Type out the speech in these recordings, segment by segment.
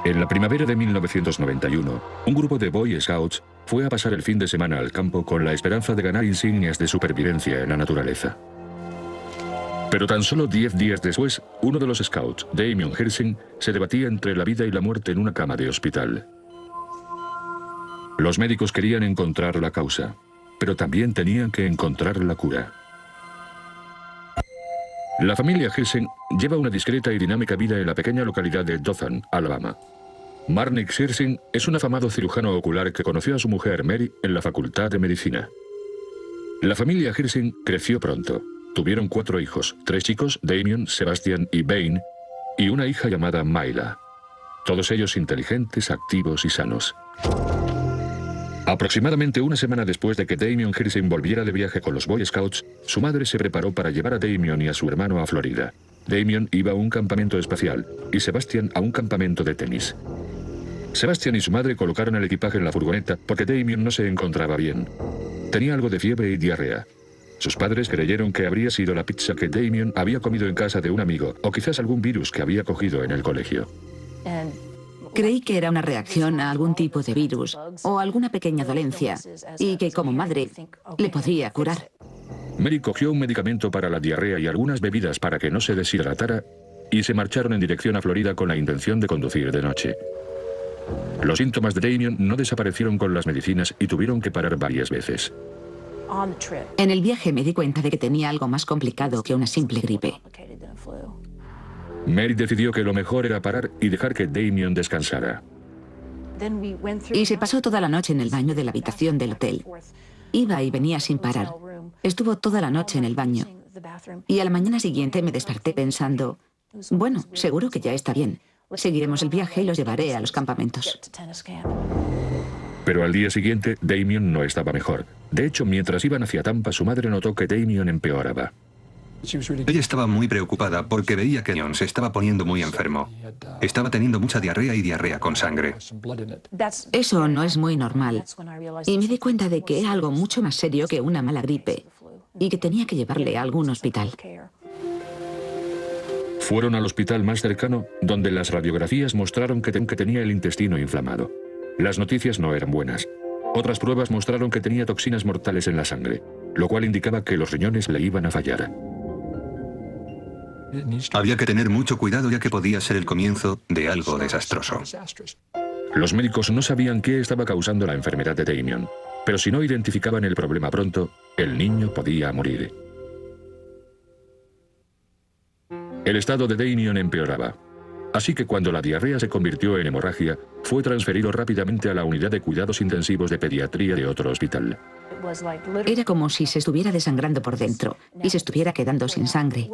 En la primavera de 1991, un grupo de Boy Scouts fue a pasar el fin de semana al campo con la esperanza de ganar insignias de supervivencia en la naturaleza. Pero tan solo 10 días después, uno de los scouts, Damien Hirst, se debatía entre la vida y la muerte en una cama de hospital. Los médicos querían encontrar la causa, pero también tenían que encontrar la cura. La familia Hirst lleva una discreta y dinámica vida en la pequeña localidad de Dothan, Alabama. Marnik Hirst es un afamado cirujano ocular que conoció a su mujer Mary en la Facultad de Medicina. La familia Hirst creció pronto. Tuvieron 4 hijos, 3 chicos, Damien, Sebastian y Bain, y una hija llamada Myla. Todos ellos inteligentes, activos y sanos. Aproximadamente una semana después de que Damien Hirst volviera de viaje con los Boy Scouts, su madre se preparó para llevar a Damien y a su hermano a Florida. Damien iba a un campamento espacial y Sebastian a un campamento de tenis. Sebastian y su madre colocaron el equipaje en la furgoneta porque Damien no se encontraba bien. Tenía algo de fiebre y diarrea. Sus padres creyeron que habría sido la pizza que Damien había comido en casa de un amigo o quizás algún virus que había cogido en el colegio. Creí que era una reacción a algún tipo de virus o alguna pequeña dolencia y que como madre le podría curar. Mary cogió un medicamento para la diarrea y algunas bebidas para que no se deshidratara y se marcharon en dirección a Florida con la intención de conducir de noche. Los síntomas de Damien no desaparecieron con las medicinas y tuvieron que parar varias veces. En el viaje me di cuenta de que tenía algo más complicado que una simple gripe. Mary decidió que lo mejor era parar y dejar que Damien descansara. Y se pasó toda la noche en el baño de la habitación del hotel. Iba y venía sin parar. Estuvo toda la noche en el baño. Y a la mañana siguiente me desperté pensando, bueno, seguro que ya está bien. Seguiremos el viaje y los llevaré a los campamentos. Pero al día siguiente, Damien no estaba mejor. De hecho, mientras iban hacia Tampa, su madre notó que Damien empeoraba. Ella estaba muy preocupada porque veía que Damien se estaba poniendo muy enfermo. Estaba teniendo mucha diarrea y diarrea con sangre. Eso no es muy normal. Y me di cuenta de que era algo mucho más serio que una mala gripe y que tenía que llevarle a algún hospital. Fueron al hospital más cercano, donde las radiografías mostraron que tenía el intestino inflamado. Las noticias no eran buenas. Otras pruebas mostraron que tenía toxinas mortales en la sangre, lo cual indicaba que los riñones le iban a fallar. Había que tener mucho cuidado ya que podía ser el comienzo de algo desastroso. Los médicos no sabían qué estaba causando la enfermedad de Damien, pero si no identificaban el problema pronto, el niño podía morir. El estado de Damien empeoraba. Así que cuando la diarrea se convirtió en hemorragia, fue transferido rápidamente a la unidad de cuidados intensivos de pediatría de otro hospital. Era como si se estuviera desangrando por dentro y se estuviera quedando sin sangre.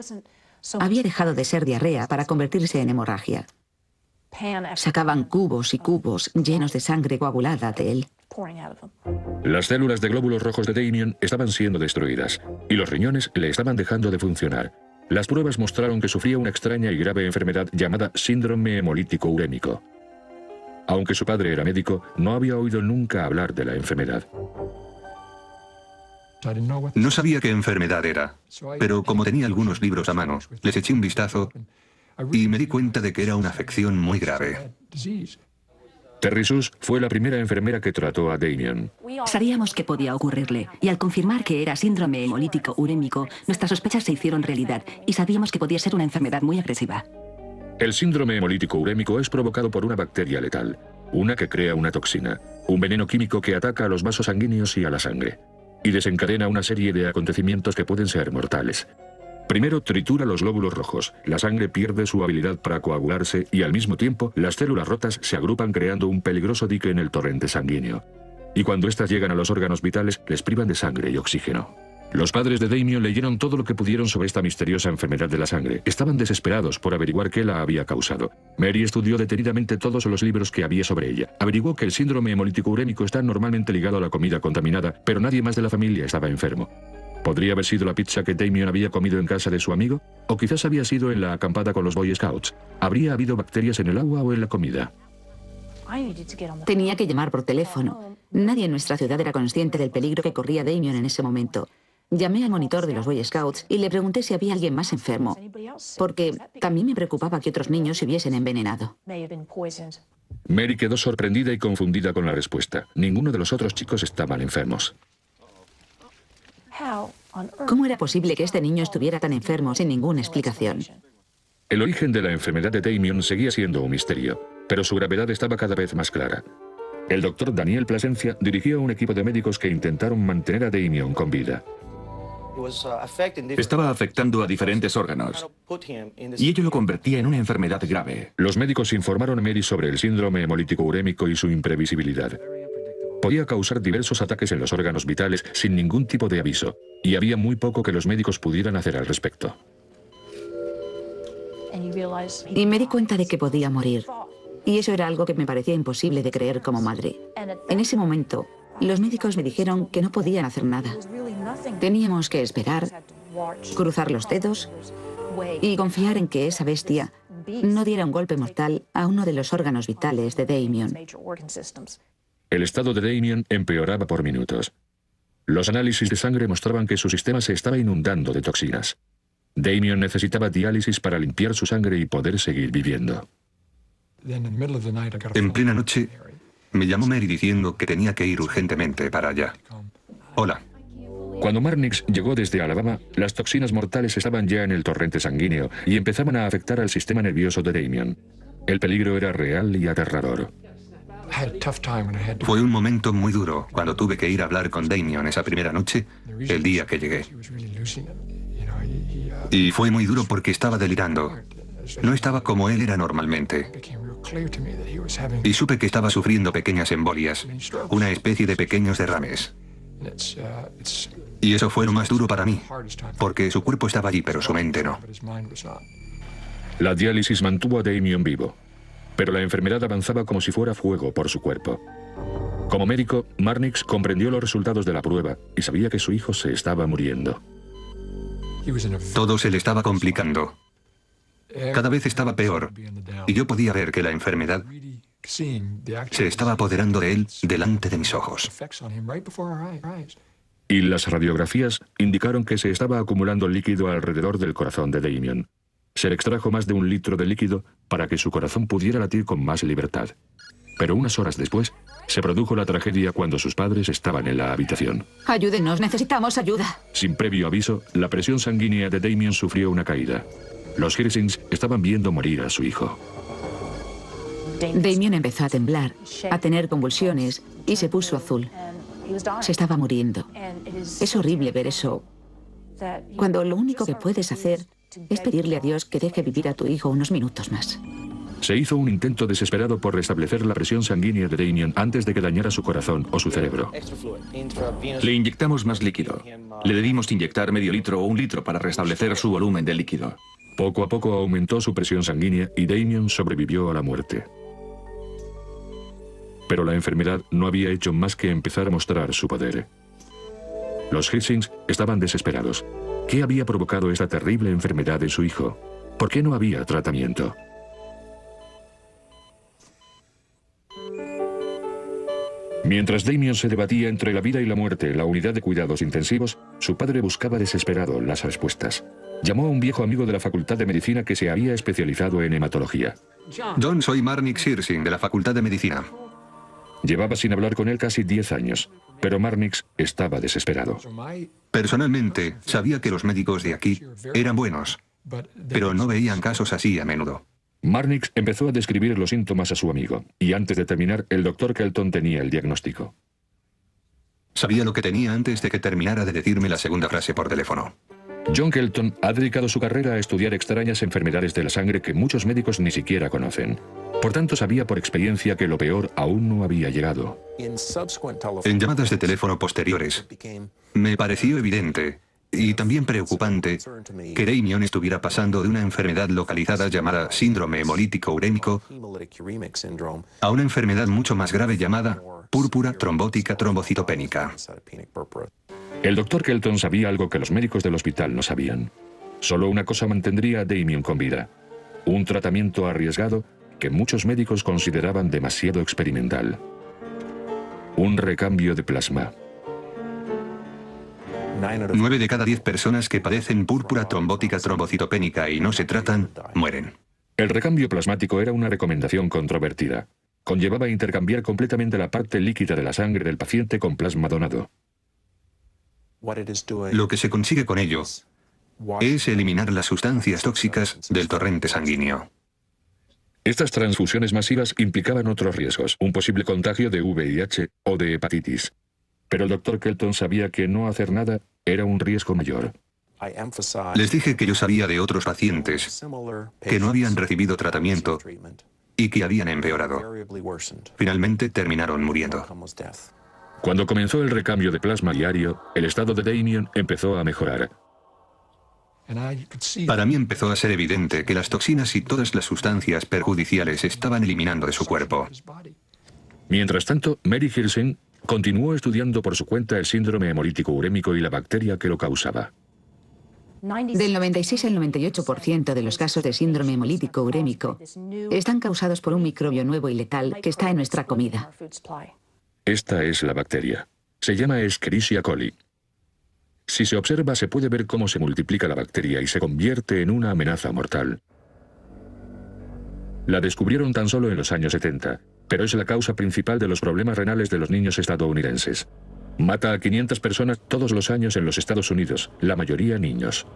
Había dejado de ser diarrea para convertirse en hemorragia. Sacaban cubos y cubos llenos de sangre coagulada de él. Las células de glóbulos rojos de Damien estaban siendo destruidas y los riñones le estaban dejando de funcionar. Las pruebas mostraron que sufría una extraña y grave enfermedad llamada síndrome hemolítico urémico. Aunque su padre era médico, no había oído nunca hablar de la enfermedad. No sabía qué enfermedad era, pero como tenía algunos libros a mano, les eché un vistazo y me di cuenta de que era una afección muy grave. Terry Sus fue la primera enfermera que trató a Damien. Sabíamos que podía ocurrirle, y al confirmar que era síndrome hemolítico urémico, nuestras sospechas se hicieron realidad, y sabíamos que podía ser una enfermedad muy agresiva. El síndrome hemolítico urémico es provocado por una bacteria letal, una que crea una toxina, un veneno químico que ataca a los vasos sanguíneos y a la sangre, y desencadena una serie de acontecimientos que pueden ser mortales. Primero tritura los glóbulos rojos, la sangre pierde su habilidad para coagularse y al mismo tiempo las células rotas se agrupan creando un peligroso dique en el torrente sanguíneo. Y cuando éstas llegan a los órganos vitales, les privan de sangre y oxígeno. Los padres de Damien leyeron todo lo que pudieron sobre esta misteriosa enfermedad de la sangre. Estaban desesperados por averiguar qué la había causado. Mary estudió detenidamente todos los libros que había sobre ella. Averiguó que el síndrome hemolítico urémico está normalmente ligado a la comida contaminada, pero nadie más de la familia estaba enfermo. ¿Podría haber sido la pizza que Damien había comido en casa de su amigo? ¿O quizás había sido en la acampada con los Boy Scouts? ¿Habría habido bacterias en el agua o en la comida? Tenía que llamar por teléfono. Nadie en nuestra ciudad era consciente del peligro que corría Damien en ese momento. Llamé al monitor de los Boy Scouts y le pregunté si había alguien más enfermo, porque también me preocupaba que otros niños se hubiesen envenenado. Mary quedó sorprendida y confundida con la respuesta. Ninguno de los otros chicos estaban enfermos. ¿Cómo era posible que este niño estuviera tan enfermo sin ninguna explicación? El origen de la enfermedad de Damien seguía siendo un misterio, pero su gravedad estaba cada vez más clara. El doctor Daniel Plasencia dirigió a un equipo de médicos que intentaron mantener a Damien con vida. Estaba afectando a diferentes órganos y ello lo convertía en una enfermedad grave. Los médicos informaron a Mary sobre el síndrome hemolítico urémico y su imprevisibilidad. Podía causar diversos ataques en los órganos vitales sin ningún tipo de aviso, y había muy poco que los médicos pudieran hacer al respecto. Y me di cuenta de que podía morir. Y eso era algo que me parecía imposible de creer como madre. En ese momento, los médicos me dijeron que no podían hacer nada. Teníamos que esperar, cruzar los dedos y confiar en que esa bestia no diera un golpe mortal a uno de los órganos vitales de Damien. El estado de Damien empeoraba por minutos. Los análisis de sangre mostraban que su sistema se estaba inundando de toxinas. Damien necesitaba diálisis para limpiar su sangre y poder seguir viviendo. En plena noche, me llamó Mary diciendo que tenía que ir urgentemente para allá. Hola. Cuando Marnix llegó desde Alabama, las toxinas mortales estaban ya en el torrente sanguíneo y empezaban a afectar al sistema nervioso de Damien. El peligro era real y aterrador. Fue un momento muy duro cuando tuve que ir a hablar con Damien esa primera noche, el día que llegué. Y fue muy duro porque estaba delirando. No estaba como él era normalmente. Y supe que estaba sufriendo pequeñas embolias, una especie de pequeños derrames. Y eso fue lo más duro para mí, porque su cuerpo estaba allí, pero su mente no. La diálisis mantuvo a Damien vivo, pero la enfermedad avanzaba como si fuera fuego por su cuerpo. Como médico, Marnix comprendió los resultados de la prueba y sabía que su hijo se estaba muriendo. Todo se le estaba complicando. Cada vez estaba peor, y yo podía ver que la enfermedad se estaba apoderando de él delante de mis ojos. Y las radiografías indicaron que se estaba acumulando líquido alrededor del corazón de Damien. Se le extrajo más de 1 litro de líquido para que su corazón pudiera latir con más libertad. Pero unas horas después, se produjo la tragedia cuando sus padres estaban en la habitación. Ayúdenos, necesitamos ayuda. Sin previo aviso, la presión sanguínea de Damien sufrió una caída. Los Hirsings estaban viendo morir a su hijo. Damien empezó a temblar, a tener convulsiones y se puso azul. Se estaba muriendo. Es horrible ver eso, cuando lo único que puedes hacer es pedirle a Dios que deje vivir a tu hijo unos minutos más. Se hizo un intento desesperado por restablecer la presión sanguínea de Damien antes de que dañara su corazón o su cerebro. Le inyectamos más líquido. Le debimos inyectar medio litro o 1 litro para restablecer su volumen de líquido. Poco a poco aumentó su presión sanguínea y Damien sobrevivió a la muerte. Pero la enfermedad no había hecho más que empezar a mostrar su poder. Los Hirsings estaban desesperados. ¿Qué había provocado esta terrible enfermedad en su hijo? ¿Por qué no había tratamiento? Mientras Damien se debatía entre la vida y la muerte en la unidad de cuidados intensivos, su padre buscaba desesperado las respuestas. Llamó a un viejo amigo de la Facultad de Medicina que se había especializado en hematología. John, soy Marnix Hirsing, de la Facultad de Medicina. Llevaba sin hablar con él casi 10 años, pero Marnix estaba desesperado. Personalmente, sabía que los médicos de aquí eran buenos, pero no veían casos así a menudo. Marnix empezó a describir los síntomas a su amigo, y antes de terminar, el doctor Kelton tenía el diagnóstico. Sabía lo que tenía antes de que terminara de decirme la segunda frase por teléfono. John Kelton ha dedicado su carrera a estudiar extrañas enfermedades de la sangre que muchos médicos ni siquiera conocen. Por tanto, sabía por experiencia que lo peor aún no había llegado. En llamadas de teléfono posteriores, me pareció evidente y también preocupante que Damien estuviera pasando de una enfermedad localizada llamada síndrome hemolítico urémico a una enfermedad mucho más grave llamada púrpura trombótica trombocitopénica. El doctor Kelton sabía algo que los médicos del hospital no sabían. Solo una cosa mantendría a Damien con vida: un tratamiento arriesgado que muchos médicos consideraban demasiado experimental. Un recambio de plasma. 9 de cada 10 personas que padecen púrpura trombótica trombocitopénica y no se tratan, mueren. El recambio plasmático era una recomendación controvertida. Conllevaba intercambiar completamente la parte líquida de la sangre del paciente con plasma donado. Lo que se consigue con ello es eliminar las sustancias tóxicas del torrente sanguíneo. Estas transfusiones masivas implicaban otros riesgos, un posible contagio de VIH o de hepatitis. Pero el Dr. Kelton sabía que no hacer nada era un riesgo mayor. Les dije que yo sabía de otros pacientes que no habían recibido tratamiento y que habían empeorado. Finalmente terminaron muriendo. Cuando comenzó el recambio de plasma diario, el estado de Damien empezó a mejorar. Para mí empezó a ser evidente que las toxinas y todas las sustancias perjudiciales se estaban eliminando de su cuerpo. Mientras tanto, Mary Hirsching continuó estudiando por su cuenta el síndrome hemolítico urémico y la bacteria que lo causaba. Del 96 al 98% de los casos de síndrome hemolítico urémico están causados por un microbio nuevo y letal que está en nuestra comida. Esta es la bacteria. Se llama Escherichia coli. Si se observa, se puede ver cómo se multiplica la bacteria y se convierte en una amenaza mortal. La descubrieron tan solo en los años 70, pero es la causa principal de los problemas renales de los niños estadounidenses. Mata a 500 personas todos los años en los Estados Unidos, la mayoría niños.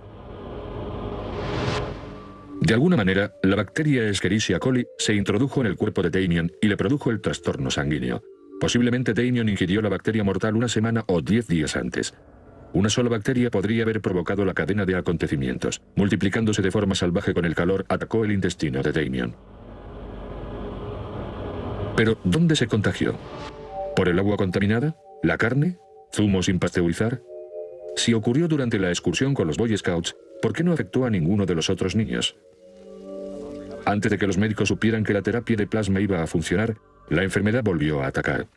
De alguna manera, la bacteria Escherichia coli se introdujo en el cuerpo de Damien y le produjo el trastorno sanguíneo. Posiblemente Damien ingirió la bacteria mortal una semana o 10 días antes. Una sola bacteria podría haber provocado la cadena de acontecimientos. Multiplicándose de forma salvaje con el calor, atacó el intestino de Damien. Pero, ¿dónde se contagió? ¿Por el agua contaminada? ¿La carne? ¿Zumo sin pasteurizar? Si ocurrió durante la excursión con los Boy Scouts, ¿por qué no afectó a ninguno de los otros niños? Antes de que los médicos supieran que la terapia de plasma iba a funcionar, la enfermedad volvió a atacar.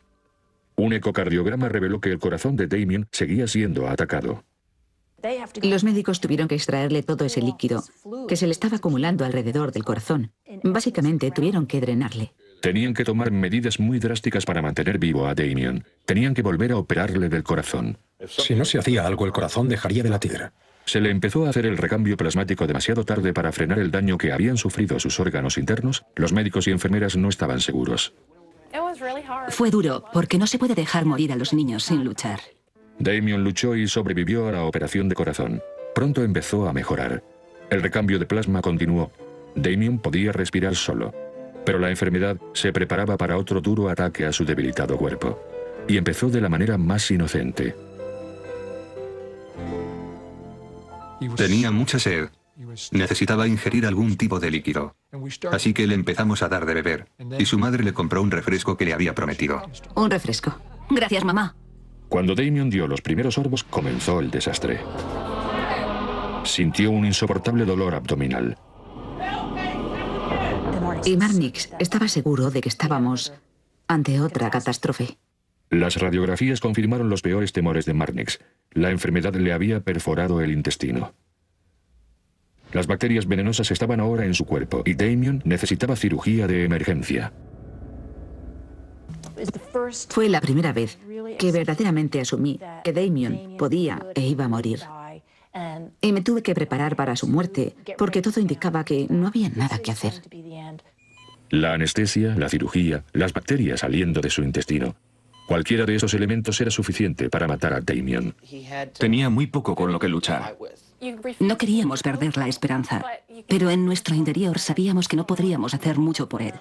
Un ecocardiograma reveló que el corazón de Damien seguía siendo atacado. Los médicos tuvieron que extraerle todo ese líquido que se le estaba acumulando alrededor del corazón. Básicamente tuvieron que drenarle. Tenían que tomar medidas muy drásticas para mantener vivo a Damien. Tenían que volver a operarle del corazón. Si no se hacía algo, el corazón dejaría de latir. Se le empezó a hacer el recambio plasmático demasiado tarde para frenar el daño que habían sufrido sus órganos internos. Los médicos y enfermeras no estaban seguros. Fue duro, porque no se puede dejar morir a los niños sin luchar. Damien luchó y sobrevivió a la operación de corazón. Pronto empezó a mejorar. El recambio de plasma continuó. Damien podía respirar solo. Pero la enfermedad se preparaba para otro duro ataque a su debilitado cuerpo. Y empezó de la manera más inocente. Tenía mucha sed. Necesitaba ingerir algún tipo de líquido. Así que le empezamos a dar de beber. Y su madre le compró un refresco que le había prometido. Un refresco. Gracias, mamá. Cuando Damien dio los primeros sorbos, comenzó el desastre. Sintió un insoportable dolor abdominal. Y Marnix estaba seguro de que estábamos ante otra catástrofe. Las radiografías confirmaron los peores temores de Marnix. La enfermedad le había perforado el intestino. Las bacterias venenosas estaban ahora en su cuerpo y Damien necesitaba cirugía de emergencia. Fue la primera vez que verdaderamente asumí que Damien podía e iba a morir. Y me tuve que preparar para su muerte, porque todo indicaba que no había nada que hacer. La anestesia, la cirugía, las bacterias saliendo de su intestino. Cualquiera de esos elementos era suficiente para matar a Damien. Tenía muy poco con lo que luchar. No queríamos perder la esperanza, pero en nuestro interior sabíamos que no podríamos hacer mucho por él.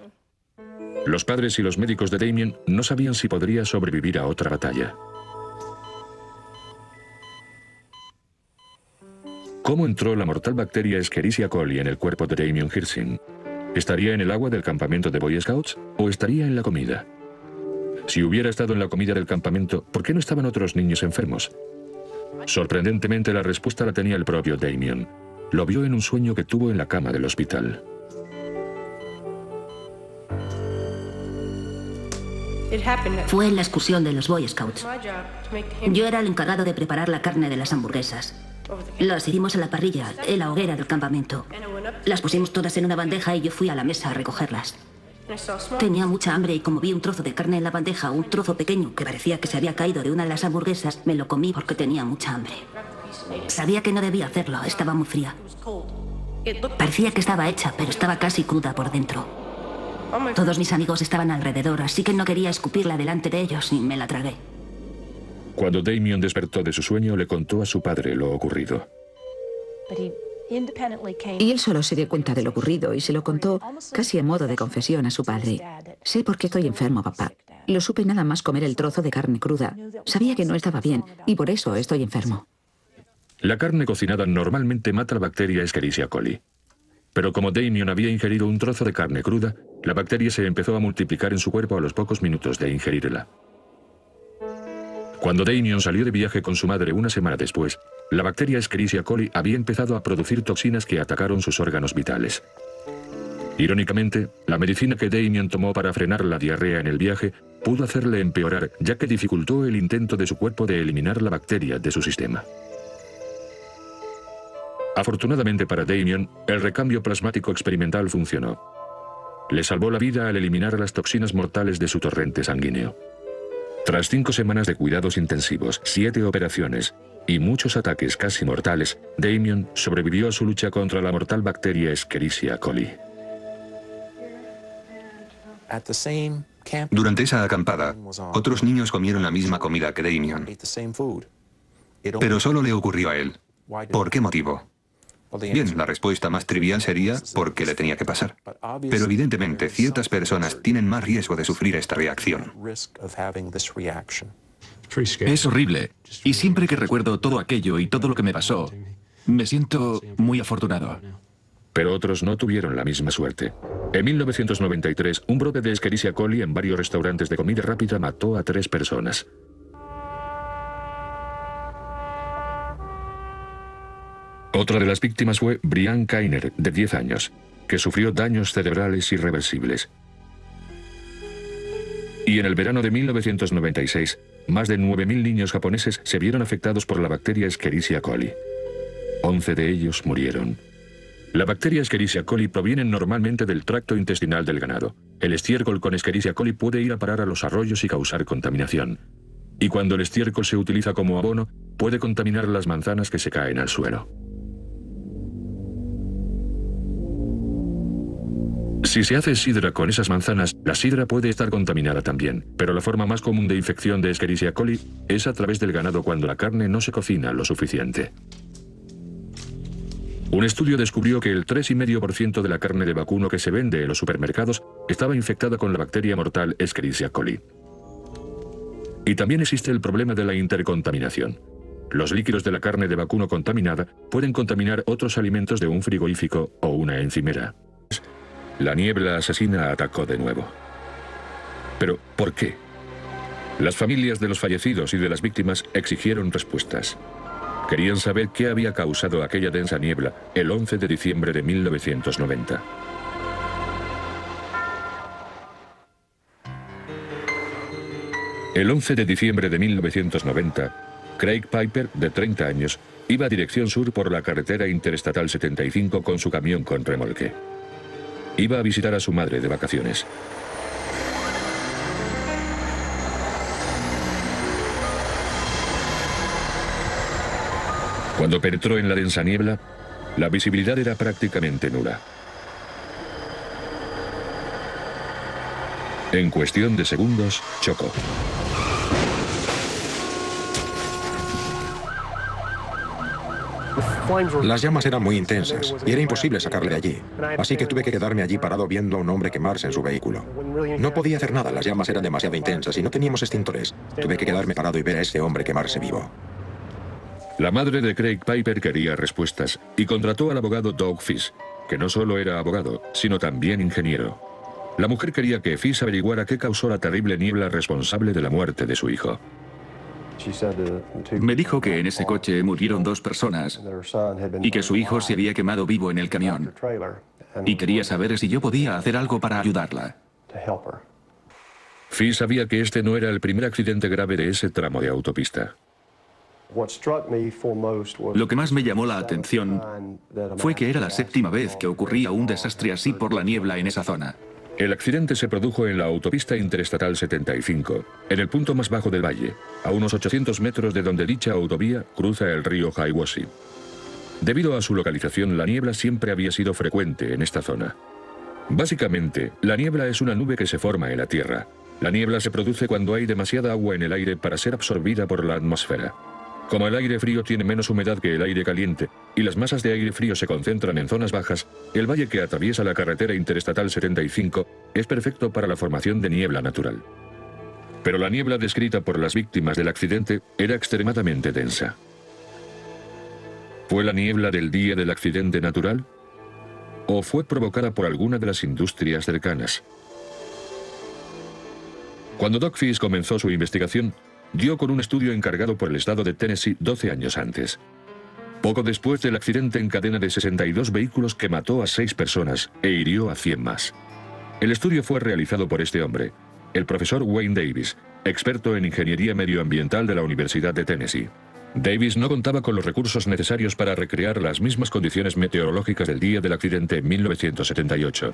Los padres y los médicos de Damien no sabían si podría sobrevivir a otra batalla. ¿Cómo entró la mortal bacteria Escherichia coli en el cuerpo de Damien Hirsching? ¿Estaría en el agua del campamento de Boy Scouts o estaría en la comida? Si hubiera estado en la comida del campamento, ¿por qué no estaban otros niños enfermos? Sorprendentemente, la respuesta la tenía el propio Damien. Lo vio en un sueño que tuvo en la cama del hospital. Fue en la excursión de los Boy Scouts. Yo era el encargado de preparar la carne de las hamburguesas. Las hicimos a la parrilla, en la hoguera del campamento. Las pusimos todas en una bandeja y yo fui a la mesa a recogerlas. Tenía mucha hambre y como vi un trozo de carne en la bandeja, un trozo pequeño que parecía que se había caído de una de las hamburguesas, me lo comí porque tenía mucha hambre. Sabía que no debía hacerlo, estaba muy fría. Parecía que estaba hecha, pero estaba casi cruda por dentro. Todos mis amigos estaban alrededor, así que no quería escupirla delante de ellos y me la tragué. Cuando Damien despertó de su sueño, le contó a su padre lo ocurrido. Y él solo se dio cuenta de lo ocurrido y se lo contó casi a modo de confesión a su padre. Sé por qué estoy enfermo, papá. Lo supe nada más comer el trozo de carne cruda. Sabía que no estaba bien y por eso estoy enfermo. La carne cocinada normalmente mata la bacteria Escherichia coli. Pero como Damien había ingerido un trozo de carne cruda, la bacteria se empezó a multiplicar en su cuerpo a los pocos minutos de ingerirla. Cuando Damien salió de viaje con su madre una semana después, la bacteria Escherichia coli había empezado a producir toxinas que atacaron sus órganos vitales. Irónicamente, la medicina que Damien tomó para frenar la diarrea en el viaje pudo hacerle empeorar, ya que dificultó el intento de su cuerpo de eliminar la bacteria de su sistema. Afortunadamente para Damien, el recambio plasmático experimental funcionó. Le salvó la vida al eliminar las toxinas mortales de su torrente sanguíneo. Tras 5 semanas de cuidados intensivos, 7 operaciones y muchos ataques casi mortales, Damien sobrevivió a su lucha contra la mortal bacteria Escherichia coli. Durante esa acampada, otros niños comieron la misma comida que Damien. Pero solo le ocurrió a él. ¿Por qué motivo? Bien, la respuesta más trivial sería porque le tenía que pasar. Pero evidentemente, ciertas personas tienen más riesgo de sufrir esta reacción. Es horrible. Y siempre que recuerdo todo aquello y todo lo que me pasó, me siento muy afortunado. Pero otros no tuvieron la misma suerte. En 1993, un brote de Escherichia coli en varios restaurantes de comida rápida mató a 3 personas. Otra de las víctimas fue Brian Kainer, de 10 años, que sufrió daños cerebrales irreversibles. Y en el verano de 1996, más de 9.000 niños japoneses se vieron afectados por la bacteria Escherichia coli. 11 de ellos murieron. La bacteria Escherichia coli proviene normalmente del tracto intestinal del ganado. El estiércol con Escherichia coli puede ir a parar a los arroyos y causar contaminación. Y cuando el estiércol se utiliza como abono, puede contaminar las manzanas que se caen al suelo. Si se hace sidra con esas manzanas, la sidra puede estar contaminada también, pero la forma más común de infección de Escherichia coli es a través del ganado cuando la carne no se cocina lo suficiente. Un estudio descubrió que el 3,5% de la carne de vacuno que se vende en los supermercados estaba infectada con la bacteria mortal Escherichia coli. Y también existe el problema de la intercontaminación. Los líquidos de la carne de vacuno contaminada pueden contaminar otros alimentos de un frigorífico o una encimera. La niebla asesina atacó de nuevo. ¿Pero por qué? Las familias de los fallecidos y de las víctimas exigieron respuestas. Querían saber qué había causado aquella densa niebla el 11 de diciembre de 1990. El 11 de diciembre de 1990, Craig Piper, de 30 años, iba a dirección sur por la carretera interestatal 75 con su camión con remolque. Iba a visitar a su madre de vacaciones. Cuando penetró en la densa niebla, la visibilidad era prácticamente nula. En cuestión de segundos, chocó. Las llamas eran muy intensas y era imposible sacarle de allí. Así que tuve que quedarme allí parado viendo a un hombre quemarse en su vehículo. No podía hacer nada, las llamas eran demasiado intensas y no teníamos extintores. Tuve que quedarme parado y ver a ese hombre quemarse vivo. La madre de Craig Piper quería respuestas y contrató al abogado Doug Fish, que no solo era abogado, sino también ingeniero. La mujer quería que Fish averiguara qué causó la terrible niebla responsable de la muerte de su hijo. Me dijo que en ese coche murieron 2 personas y que su hijo se había quemado vivo en el camión. Y quería saber si yo podía hacer algo para ayudarla. Fish sabía que este no era el primer accidente grave de ese tramo de autopista. Lo que más me llamó la atención fue que era la 7ª vez que ocurría un desastre así por la niebla en esa zona. El accidente se produjo en la autopista interestatal 75, en el punto más bajo del valle, a unos 800 metros de donde dicha autovía cruza el río Hiwassee. Debido a su localización, la niebla siempre había sido frecuente en esta zona. Básicamente, la niebla es una nube que se forma en la Tierra. La niebla se produce cuando hay demasiada agua en el aire para ser absorbida por la atmósfera. Como el aire frío tiene menos humedad que el aire caliente y las masas de aire frío se concentran en zonas bajas, el valle que atraviesa la carretera interestatal 75 es perfecto para la formación de niebla natural. Pero la niebla descrita por las víctimas del accidente era extremadamente densa. ¿Fue la niebla del día del accidente natural? ¿O fue provocada por alguna de las industrias cercanas? Cuando Doug Fish comenzó su investigación, dio con un estudio encargado por el estado de Tennessee 12 años antes. Poco después del accidente en cadena de 62 vehículos que mató a 6 personas e hirió a 100 más. El estudio fue realizado por este hombre, el profesor Wayne Davis, experto en ingeniería medioambiental de la Universidad de Tennessee. Davis no contaba con los recursos necesarios para recrear las mismas condiciones meteorológicas del día del accidente en 1978.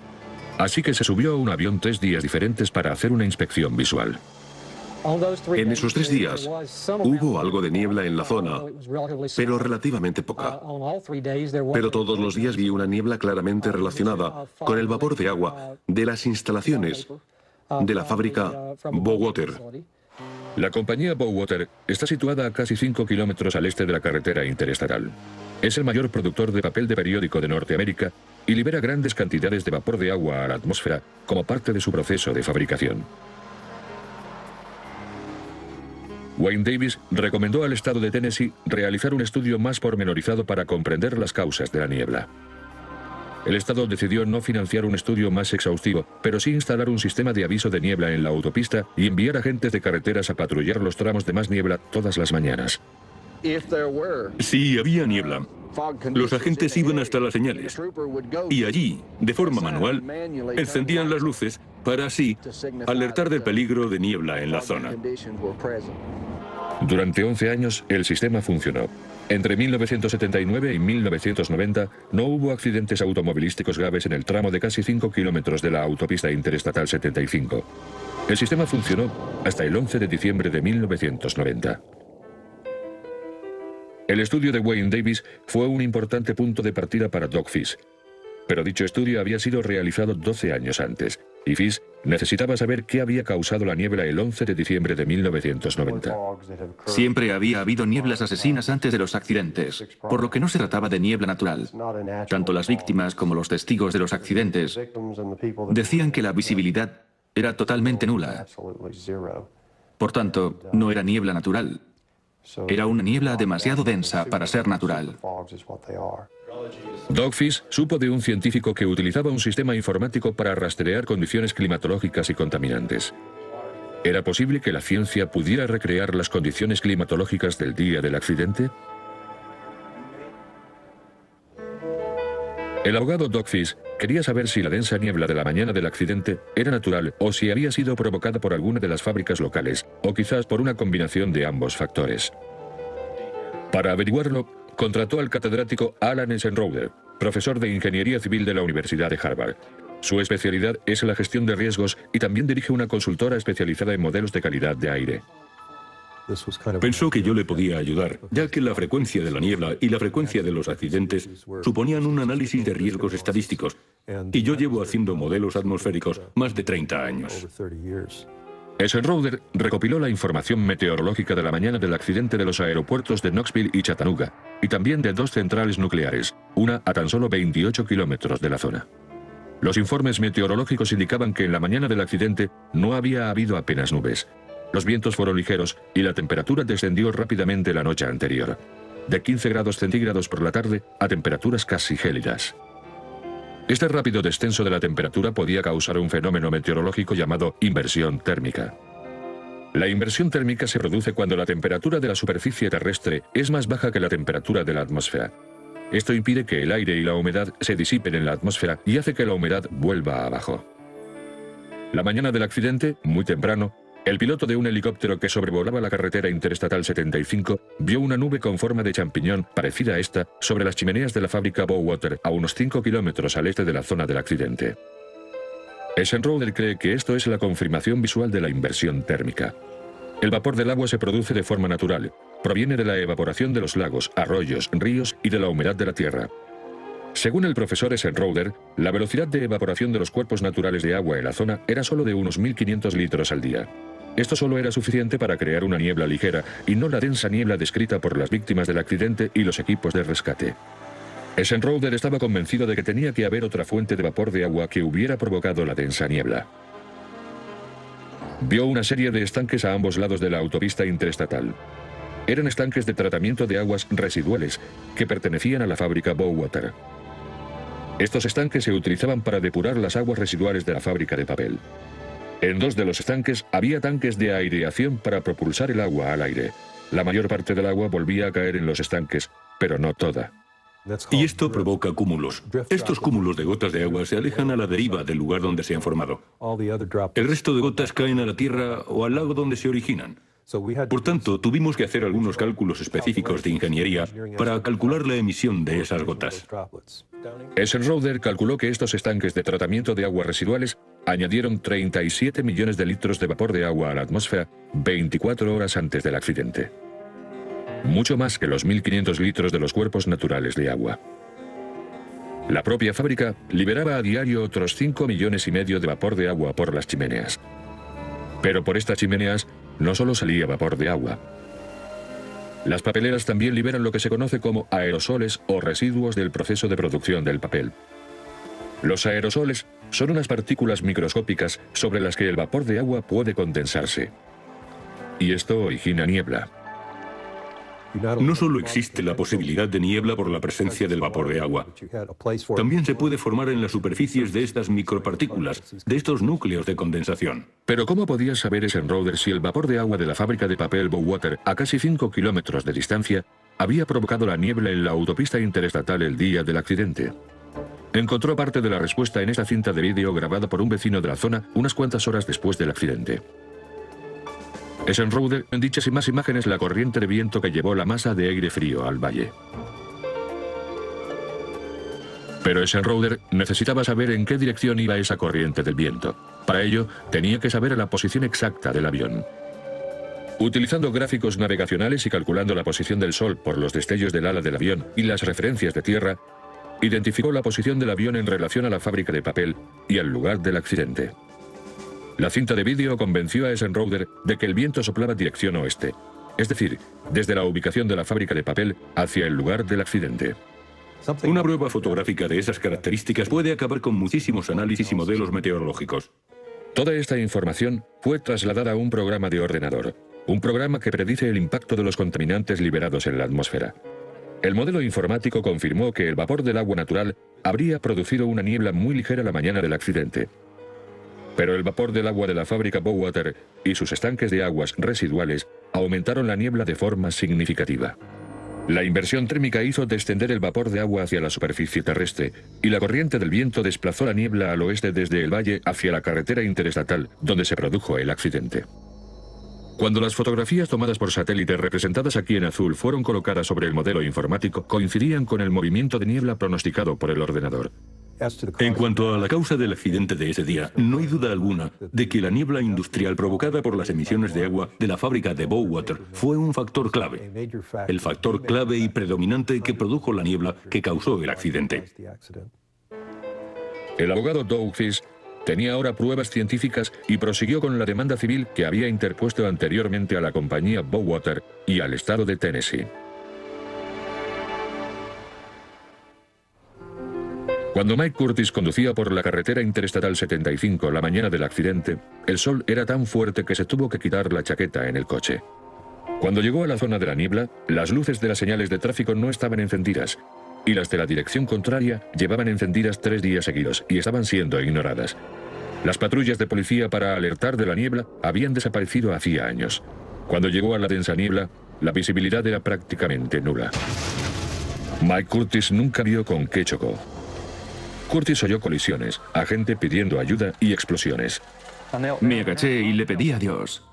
Así que se subió a un avión 3 días diferentes para hacer una inspección visual. En esos 3 días hubo algo de niebla en la zona, pero relativamente poca. Pero todos los días vi una niebla claramente relacionada con el vapor de agua de las instalaciones de la fábrica Bowater. La compañía Bowater está situada a casi 5 kilómetros al este de la carretera interestatal. Es el mayor productor de papel de periódico de Norteamérica y libera grandes cantidades de vapor de agua a la atmósfera como parte de su proceso de fabricación. Wayne Davis recomendó al estado de Tennessee realizar un estudio más pormenorizado para comprender las causas de la niebla. El estado decidió no financiar un estudio más exhaustivo, pero sí instalar un sistema de aviso de niebla en la autopista y enviar agentes de carreteras a patrullar los tramos de más niebla todas las mañanas. Si había niebla, los agentes iban hasta las señales y allí, de forma manual, encendían las luces para así alertar del peligro de niebla en la zona. Durante 11 años, el sistema funcionó. Entre 1979 y 1990 no hubo accidentes automovilísticos graves en el tramo de casi 5 kilómetros de la autopista interestatal 75. El sistema funcionó hasta el 11 de diciembre de 1990. El estudio de Wayne Davis fue un importante punto de partida para Doug Fish. Pero dicho estudio había sido realizado 12 años antes, y Fish necesitaba saber qué había causado la niebla el 11 de diciembre de 1990. Siempre había habido nieblas asesinas antes de los accidentes, por lo que no se trataba de niebla natural. Tanto las víctimas como los testigos de los accidentes decían que la visibilidad era totalmente nula. Por tanto, no era niebla natural. Era una niebla demasiado densa para ser natural. Doug Fish supo de un científico que utilizaba un sistema informático para rastrear condiciones climatológicas y contaminantes. ¿Era posible que la ciencia pudiera recrear las condiciones climatológicas del día del accidente? El abogado Doug Fish quería saber si la densa niebla de la mañana del accidente era natural o si había sido provocada por alguna de las fábricas locales, o quizás por una combinación de ambos factores. Para averiguarlo, contrató al catedrático Alan Eisenroder, profesor de Ingeniería Civil de la Universidad de Harvard. Su especialidad es la gestión de riesgos y también dirige una consultora especializada en modelos de calidad de aire. Pensó que yo le podía ayudar, ya que la frecuencia de la niebla y la frecuencia de los accidentes suponían un análisis de riesgos estadísticos, y yo llevo haciendo modelos atmosféricos más de 30 años. Eisenroder recopiló la información meteorológica de la mañana del accidente de los aeropuertos de Knoxville y Chattanooga, y también de 2 centrales nucleares, una a tan solo 28 kilómetros de la zona. Los informes meteorológicos indicaban que en la mañana del accidente no había habido apenas nubes. Los vientos fueron ligeros y la temperatura descendió rápidamente la noche anterior, de 15 grados centígrados por la tarde a temperaturas casi gélidas. Este rápido descenso de la temperatura podía causar un fenómeno meteorológico llamado inversión térmica. La inversión térmica se produce cuando la temperatura de la superficie terrestre es más baja que la temperatura de la atmósfera. Esto impide que el aire y la humedad se disipen en la atmósfera y hace que la humedad vuelva abajo. La mañana del accidente, muy temprano, el piloto de un helicóptero que sobrevolaba la carretera interestatal 75 vio una nube con forma de champiñón parecida a esta sobre las chimeneas de la fábrica Bowater a unos 5 kilómetros al este de la zona del accidente. Eisenhower cree que esto es la confirmación visual de la inversión térmica. El vapor del agua se produce de forma natural, proviene de la evaporación de los lagos, arroyos, ríos y de la humedad de la tierra. Según el profesor Eisenhower, la velocidad de evaporación de los cuerpos naturales de agua en la zona era solo de unos 1500 litros al día. Esto solo era suficiente para crear una niebla ligera y no la densa niebla descrita por las víctimas del accidente y los equipos de rescate. Eisenhower estaba convencido de que tenía que haber otra fuente de vapor de agua que hubiera provocado la densa niebla. Vio una serie de estanques a ambos lados de la autopista interestatal. Eran estanques de tratamiento de aguas residuales que pertenecían a la fábrica Bowater. Estos estanques se utilizaban para depurar las aguas residuales de la fábrica de papel. En 2 de los estanques había tanques de aireación para propulsar el agua al aire. La mayor parte del agua volvía a caer en los estanques, pero no toda. Y esto provoca cúmulos. Estos cúmulos de gotas de agua se alejan a la deriva del lugar donde se han formado. El resto de gotas caen a la tierra o al lago donde se originan. Por tanto, tuvimos que hacer algunos cálculos específicos de ingeniería para calcular la emisión de esas gotas. Eisenhower calculó que estos estanques de tratamiento de aguas residuales añadieron 37 millones de litros de vapor de agua a la atmósfera 24 horas antes del accidente. Mucho más que los 1500 litros de los cuerpos naturales de agua. La propia fábrica liberaba a diario otros 5,5 millones de vapor de agua por las chimeneas. Pero por estas chimeneas no solo salía vapor de agua. Las papeleras también liberan lo que se conoce como aerosoles o residuos del proceso de producción del papel. Los aerosoles son unas partículas microscópicas sobre las que el vapor de agua puede condensarse. Y esto origina niebla. No solo existe la posibilidad de niebla por la presencia del vapor de agua, también se puede formar en las superficies de estas micropartículas, de estos núcleos de condensación. Pero ¿cómo podía saber Eisenhower si el vapor de agua de la fábrica de papel Bowater, a casi 5 kilómetros de distancia, había provocado la niebla en la autopista interestatal el día del accidente? Encontró parte de la respuesta en esta cinta de vídeo grabada por un vecino de la zona unas cuantas horas después del accidente. Eisenhower en dichas y más imágenes la corriente de viento que llevó la masa de aire frío al valle. Pero Eisenhower necesitaba saber en qué dirección iba esa corriente del viento. Para ello, tenía que saber la posición exacta del avión. Utilizando gráficos navegacionales y calculando la posición del sol por los destellos del ala del avión y las referencias de tierra, identificó la posición del avión en relación a la fábrica de papel y al lugar del accidente. La cinta de vídeo convenció a Eisenhower de que el viento soplaba dirección oeste, es decir, desde la ubicación de la fábrica de papel hacia el lugar del accidente. Una prueba fotográfica de esas características puede acabar con muchísimos análisis y modelos meteorológicos. Toda esta información fue trasladada a un programa de ordenador, un programa que predice el impacto de los contaminantes liberados en la atmósfera. El modelo informático confirmó que el vapor del agua natural habría producido una niebla muy ligera la mañana del accidente. Pero el vapor del agua de la fábrica Bowater y sus estanques de aguas residuales aumentaron la niebla de forma significativa. La inversión térmica hizo descender el vapor de agua hacia la superficie terrestre y la corriente del viento desplazó la niebla al oeste desde el valle hacia la carretera interestatal donde se produjo el accidente. Cuando las fotografías tomadas por satélite representadas aquí en azul fueron colocadas sobre el modelo informático, coincidían con el movimiento de niebla pronosticado por el ordenador. En cuanto a la causa del accidente de ese día, no hay duda alguna de que la niebla industrial provocada por las emisiones de agua de la fábrica de Bowater fue un factor clave, el factor clave y predominante que produjo la niebla que causó el accidente. El abogado Doug Fish tenía ahora pruebas científicas y prosiguió con la demanda civil que había interpuesto anteriormente a la compañía Bowater y al estado de Tennessee. Cuando Mike Curtis conducía por la carretera interestatal 75 la mañana del accidente, el sol era tan fuerte que se tuvo que quitar la chaqueta en el coche. Cuando llegó a la zona de la niebla, las luces de las señales de tráfico no estaban encendidas, y las de la dirección contraria llevaban encendidas 3 días seguidos y estaban siendo ignoradas. Las patrullas de policía para alertar de la niebla habían desaparecido hacía años. Cuando llegó a la densa niebla, la visibilidad era prácticamente nula. Mike Curtis nunca vio con qué chocó. Curtis oyó colisiones, a gente pidiendo ayuda y explosiones. Me agaché y le pedí a Dios.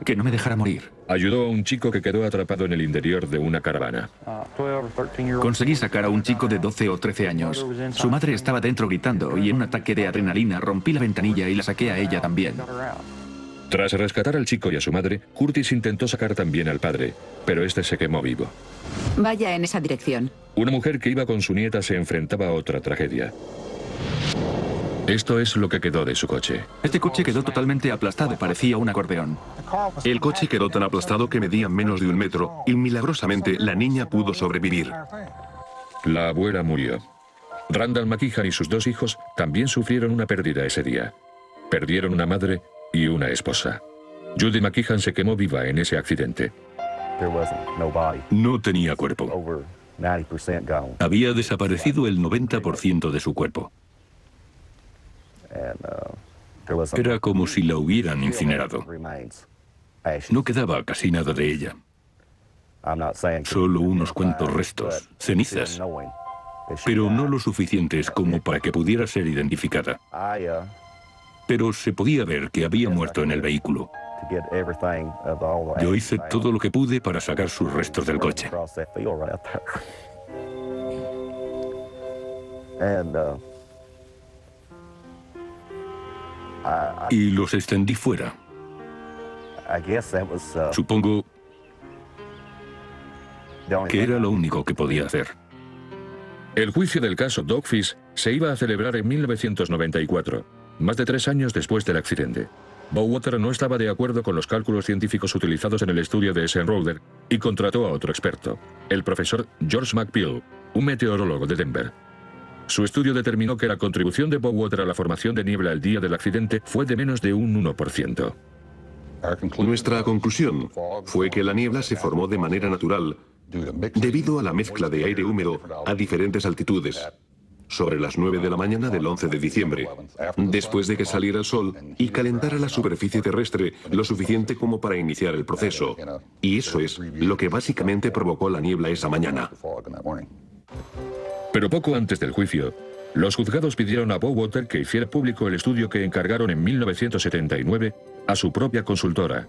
que no me dejara morir. Ayudó a un chico que quedó atrapado en el interior de una caravana. Conseguí sacar a un chico de 12 o 13 años. Su madre estaba dentro gritando y en un ataque de adrenalina rompí la ventanilla y la saqué a ella también. Tras rescatar al chico y a su madre, Curtis intentó sacar también al padre, pero este se quemó vivo. Vaya en esa dirección. Una mujer que iba con su nieta se enfrentaba a otra tragedia. Esto es lo que quedó de su coche. Este coche quedó totalmente aplastado, parecía un acordeón. El coche quedó tan aplastado que medía menos de 1 metro y milagrosamente la niña pudo sobrevivir. La abuela murió. Randall McKeehan y sus 2 hijos también sufrieron una pérdida ese día. Perdieron una madre y una esposa. Judy McKeehan se quemó viva en ese accidente. No tenía cuerpo. Había desaparecido el 90% de su cuerpo. Era como si la hubieran incinerado. No quedaba casi nada de ella. Solo unos cuantos restos, cenizas, pero no lo suficientes como para que pudiera ser identificada. Pero se podía ver que había muerto en el vehículo. Yo hice todo lo que pude para sacar sus restos del coche. Y los extendí fuera. Supongo que era lo único que podía hacer. El juicio del caso Dogfish se iba a celebrar en 1994, más de 3 años después del accidente. Bowater no estaba de acuerdo con los cálculos científicos utilizados en el estudio de Eisenhower y contrató a otro experto, el profesor George McPeel, un meteorólogo de Denver. Su estudio determinó que la contribución de Bowater a la formación de niebla el día del accidente fue de menos de un 1%. Nuestra conclusión fue que la niebla se formó de manera natural debido a la mezcla de aire húmedo a diferentes altitudes, sobre las 9 de la mañana del 11 de diciembre, después de que saliera el sol y calentara la superficie terrestre lo suficiente como para iniciar el proceso. Y eso es lo que básicamente provocó la niebla esa mañana. Pero poco antes del juicio, los juzgados pidieron a Bowater que hiciera público el estudio que encargaron en 1979 a su propia consultora,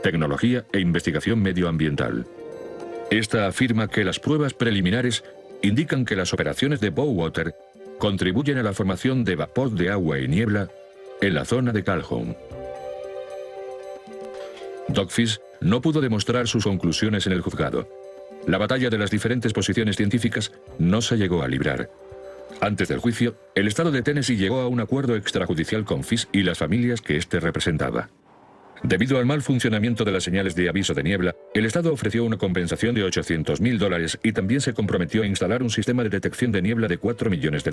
Tecnología e Investigación Medioambiental. Esta afirma que las pruebas preliminares indican que las operaciones de Bowater contribuyen a la formación de vapor de agua y niebla en la zona de Calhoun. Dogfish no pudo demostrar sus conclusiones en el juzgado. La batalla de las diferentes posiciones científicas no se llegó a librar. Antes del juicio, el estado de Tennessee llegó a un acuerdo extrajudicial con Fish y las familias que éste representaba. Debido al mal funcionamiento de las señales de aviso de niebla, el Estado ofreció una compensación de $800.000 y también se comprometió a instalar un sistema de detección de niebla de $4 millones.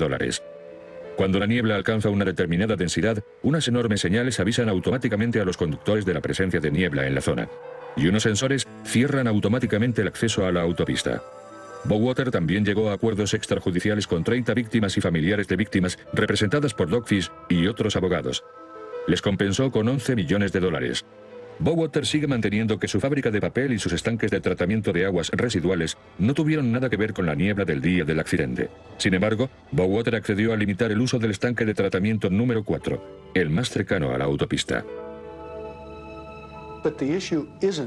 Cuando la niebla alcanza una determinada densidad, unas enormes señales avisan automáticamente a los conductores de la presencia de niebla en la zona, y unos sensores cierran automáticamente el acceso a la autopista. Bowater también llegó a acuerdos extrajudiciales con 30 víctimas y familiares de víctimas representadas por Dogfish y otros abogados. Les compensó con $11 millones. Bowater sigue manteniendo que su fábrica de papel y sus estanques de tratamiento de aguas residuales no tuvieron nada que ver con la niebla del día del accidente. Sin embargo, Bowater accedió a limitar el uso del estanque de tratamiento número 4, el más cercano a la autopista.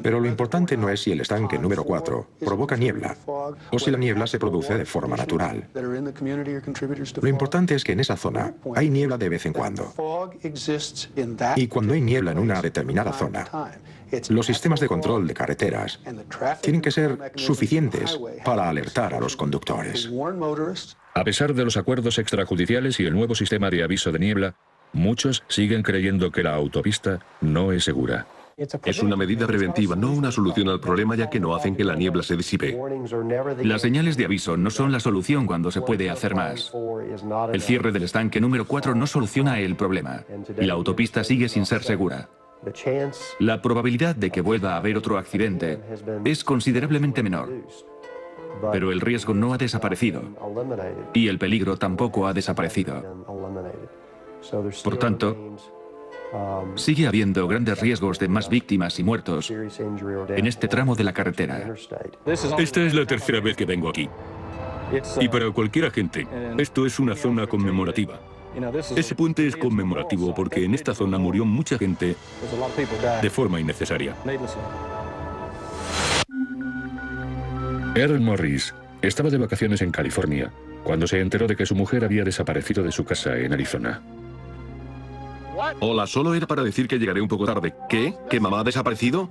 Pero lo importante no es si el estanque número 4 provoca niebla o si la niebla se produce de forma natural. Lo importante es que en esa zona hay niebla de vez en cuando. Y cuando hay niebla en una determinada zona, los sistemas de control de carreteras tienen que ser suficientes para alertar a los conductores. A pesar de los acuerdos extrajudiciales y el nuevo sistema de aviso de niebla, muchos siguen creyendo que la autopista no es segura. Es una medida preventiva, no una solución al problema, ya que no hacen que la niebla se disipe. Las señales de aviso no son la solución cuando se puede hacer más. El cierre del estanque número 4 no soluciona el problema, y la autopista sigue sin ser segura. La probabilidad de que vuelva a haber otro accidente es considerablemente menor, pero el riesgo no ha desaparecido, y el peligro tampoco ha desaparecido. Por tanto, sigue habiendo grandes riesgos de más víctimas y muertos en este tramo de la carretera. Esta es la tercera vez que vengo aquí. Y para cualquier agente, esto es una zona conmemorativa. Ese puente es conmemorativo porque en esta zona murió mucha gente de forma innecesaria. Earl Morris estaba de vacaciones en California cuando se enteró de que su mujer había desaparecido de su casa en Arizona. Hola, solo era para decir que llegaré un poco tarde. ¿Qué? ¿Que mamá ha desaparecido?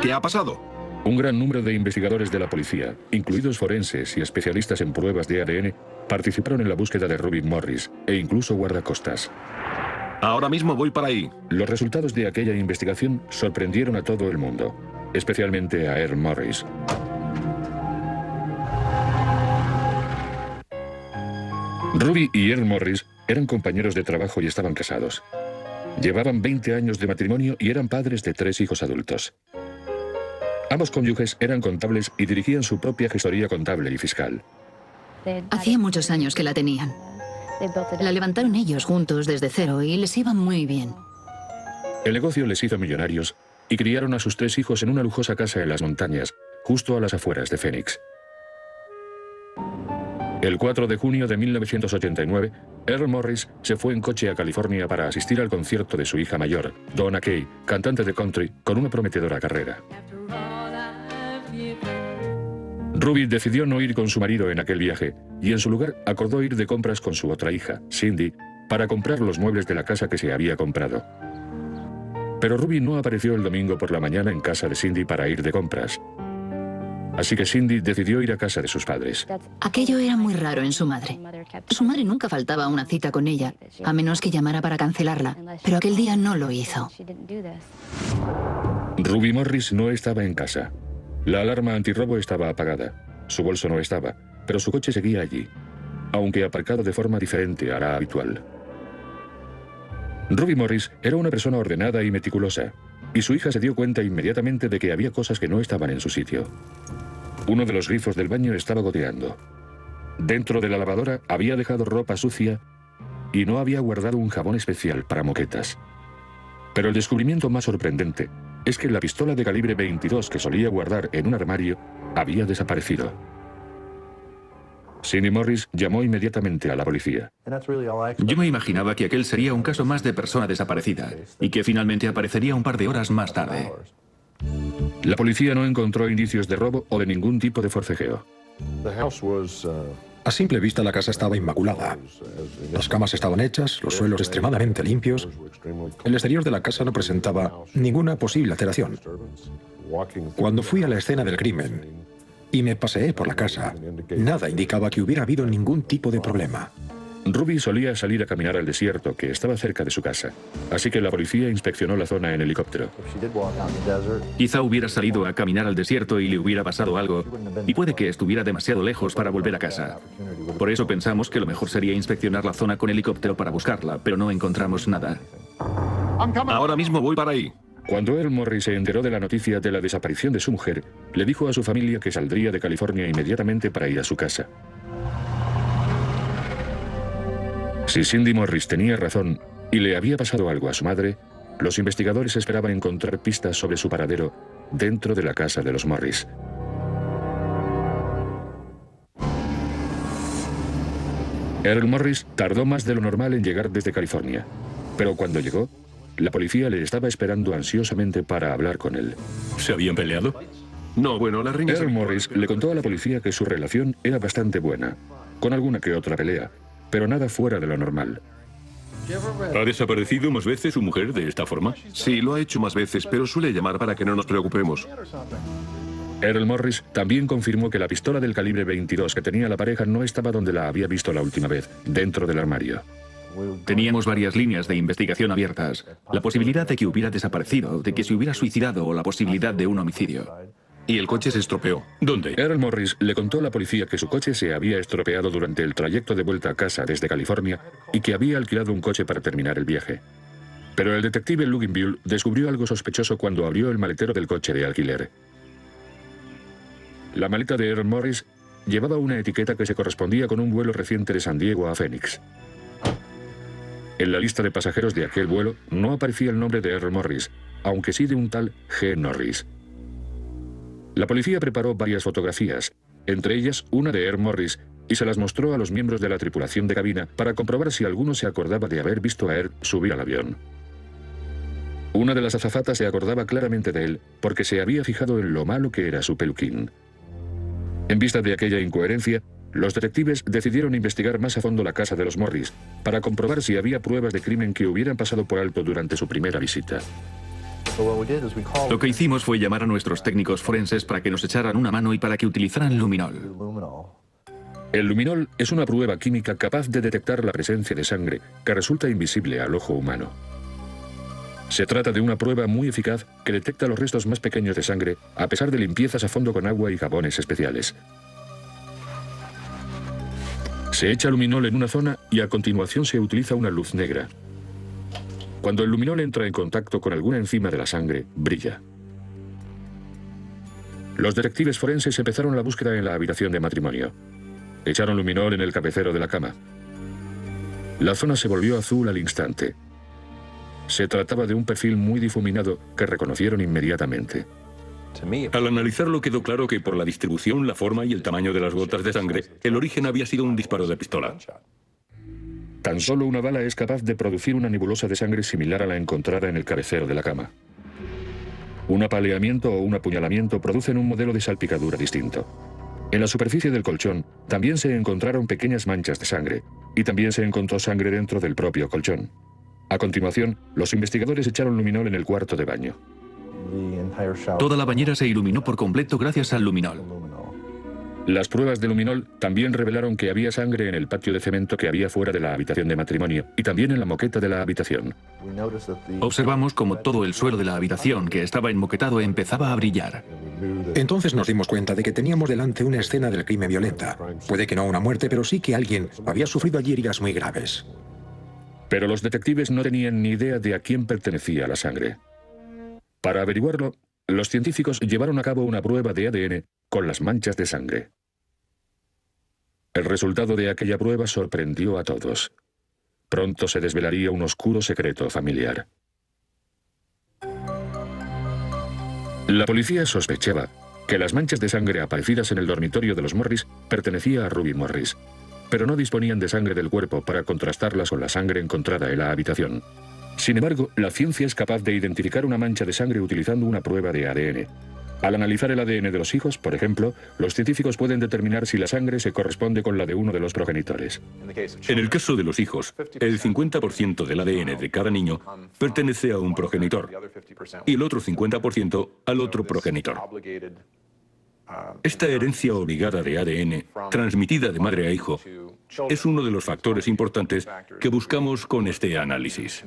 ¿Qué ha pasado? Un gran número de investigadores de la policía, incluidos forenses y especialistas en pruebas de ADN, participaron en la búsqueda de Ruby Morris e incluso guardacostas. Ahora mismo voy para ahí. Los resultados de aquella investigación sorprendieron a todo el mundo, especialmente a Earl Morris. Ruby y Earl Morris eran compañeros de trabajo y estaban casados. Llevaban 20 años de matrimonio y eran padres de 3 hijos adultos. Ambos cónyuges eran contables y dirigían su propia gestoría contable y fiscal. Hacía muchos años que la tenían. La levantaron ellos juntos desde cero y les iba muy bien. El negocio les hizo millonarios y criaron a sus 3 hijos en una lujosa casa en las montañas, justo a las afueras de Phoenix. El 4 de junio de 1989, Earl Morris se fue en coche a California para asistir al concierto de su hija mayor, Donna Kay, cantante de country con una prometedora carrera. Ruby decidió no ir con su marido en aquel viaje y en su lugar acordó ir de compras con su otra hija, Cindy, para comprar los muebles de la casa que se había comprado. Pero Ruby no apareció el domingo por la mañana en casa de Cindy para ir de compras. Así que Cindy decidió ir a casa de sus padres. Aquello era muy raro en su madre. Su madre nunca faltaba a una cita con ella, a menos que llamara para cancelarla, pero aquel día no lo hizo. Ruby Morris no estaba en casa. La alarma antirrobo estaba apagada. Su bolso no estaba, pero su coche seguía allí, aunque aparcado de forma diferente a la habitual. Ruby Morris era una persona ordenada y meticulosa, y su hija se dio cuenta inmediatamente de que había cosas que no estaban en su sitio. Uno de los grifos del baño estaba goteando. Dentro de la lavadora había dejado ropa sucia y no había guardado un jabón especial para moquetas. Pero el descubrimiento más sorprendente es que la pistola de calibre 22 que solía guardar en un armario había desaparecido. Cindy Morris llamó inmediatamente a la policía. Yo me imaginaba que aquel sería un caso más de persona desaparecida y que finalmente aparecería un par de horas más tarde. La policía no encontró indicios de robo o de ningún tipo de forcejeo. A simple vista la casa estaba inmaculada. Las camas estaban hechas, los suelos extremadamente limpios. El exterior de la casa no presentaba ninguna posible alteración. Cuando fui a la escena del crimen y me paseé por la casa, nada indicaba que hubiera habido ningún tipo de problema. Ruby solía salir a caminar al desierto, que estaba cerca de su casa, así que la policía inspeccionó la zona en helicóptero. Quizá hubiera salido a caminar al desierto y le hubiera pasado algo, y puede que estuviera demasiado lejos para volver a casa. Por eso pensamos que lo mejor sería inspeccionar la zona con helicóptero para buscarla, pero no encontramos nada. Ahora mismo voy para ahí. Cuando Earl Morris se enteró de la noticia de la desaparición de su mujer, le dijo a su familia que saldría de California inmediatamente para ir a su casa. Si Cindy Morris tenía razón y le había pasado algo a su madre, los investigadores esperaban encontrar pistas sobre su paradero dentro de la casa de los Morris. Earl Morris tardó más de lo normal en llegar desde California, pero cuando llegó, la policía le estaba esperando ansiosamente para hablar con él. ¿Se habían peleado? No, bueno, la riña... Earl Morris le contó a la policía que su relación era bastante buena, con alguna que otra pelea, pero nada fuera de lo normal. ¿Ha desaparecido más veces su mujer de esta forma? Sí, lo ha hecho más veces, pero suele llamar para que no nos preocupemos. Earl Morris también confirmó que la pistola del calibre 22 que tenía la pareja no estaba donde la había visto la última vez, dentro del armario. Teníamos varias líneas de investigación abiertas. La posibilidad de que hubiera desaparecido, de que se hubiera suicidado o la posibilidad de un homicidio. Y el coche se estropeó. ¿Dónde? Earl Morris le contó a la policía que su coche se había estropeado durante el trayecto de vuelta a casa desde California y que había alquilado un coche para terminar el viaje. Pero el detective Luginbill descubrió algo sospechoso cuando abrió el maletero del coche de alquiler. La maleta de Earl Morris llevaba una etiqueta que se correspondía con un vuelo reciente de San Diego a Phoenix. En la lista de pasajeros de aquel vuelo no aparecía el nombre de Earl Morris, aunque sí de un tal G. Norris. La policía preparó varias fotografías, entre ellas una de Earl Morris, y se las mostró a los miembros de la tripulación de cabina para comprobar si alguno se acordaba de haber visto a Earl subir al avión. Una de las azafatas se acordaba claramente de él porque se había fijado en lo malo que era su peluquín. En vista de aquella incoherencia, los detectives decidieron investigar más a fondo la casa de los Morris para comprobar si había pruebas de crimen que hubieran pasado por alto durante su primera visita. Lo que hicimos fue llamar a nuestros técnicos forenses para que nos echaran una mano y para que utilizaran luminol. El luminol es una prueba química capaz de detectar la presencia de sangre que resulta invisible al ojo humano. Se trata de una prueba muy eficaz que detecta los restos más pequeños de sangre a pesar de limpiezas a fondo con agua y jabones especiales. Se echa luminol en una zona y a continuación se utiliza una luz negra. Cuando el luminol entra en contacto con alguna enzima de la sangre, brilla. Los detectives forenses empezaron la búsqueda en la habitación de matrimonio. Echaron luminol en el cabecero de la cama. La zona se volvió azul al instante. Se trataba de un perfil muy difuminado que reconocieron inmediatamente. Al analizarlo quedó claro que por la distribución, la forma y el tamaño de las gotas de sangre, el origen había sido un disparo de pistola. Tan solo una bala es capaz de producir una nebulosa de sangre similar a la encontrada en el cabecero de la cama. Un apaleamiento o un apuñalamiento producen un modelo de salpicadura distinto. En la superficie del colchón también se encontraron pequeñas manchas de sangre, y también se encontró sangre dentro del propio colchón. A continuación, los investigadores echaron luminol en el cuarto de baño. Toda la bañera se iluminó por completo gracias al luminol. Las pruebas de luminol también revelaron que había sangre en el patio de cemento que había fuera de la habitación de matrimonio y también en la moqueta de la habitación. Observamos como todo el suelo de la habitación, que estaba enmoquetado, empezaba a brillar. Entonces nos dimos cuenta de que teníamos delante una escena del crimen violenta. Puede que no una muerte, pero sí que alguien había sufrido allí heridas muy graves. Pero los detectives no tenían ni idea de a quién pertenecía la sangre. Para averiguarlo, los científicos llevaron a cabo una prueba de ADN con las manchas de sangre. El resultado de aquella prueba sorprendió a todos. Pronto se desvelaría un oscuro secreto familiar. La policía sospechaba que las manchas de sangre aparecidas en el dormitorio de los Morris pertenecían a Ruby Morris, pero no disponían de sangre del cuerpo para contrastarlas con la sangre encontrada en la habitación. Sin embargo, la ciencia es capaz de identificar una mancha de sangre utilizando una prueba de ADN. Al analizar el ADN de los hijos, por ejemplo, los científicos pueden determinar si la sangre se corresponde con la de uno de los progenitores. En el caso de los hijos, el 50% del ADN de cada niño pertenece a un progenitor y el otro 50% al otro progenitor. Esta herencia obligada de ADN, transmitida de madre a hijo, es uno de los factores importantes que buscamos con este análisis.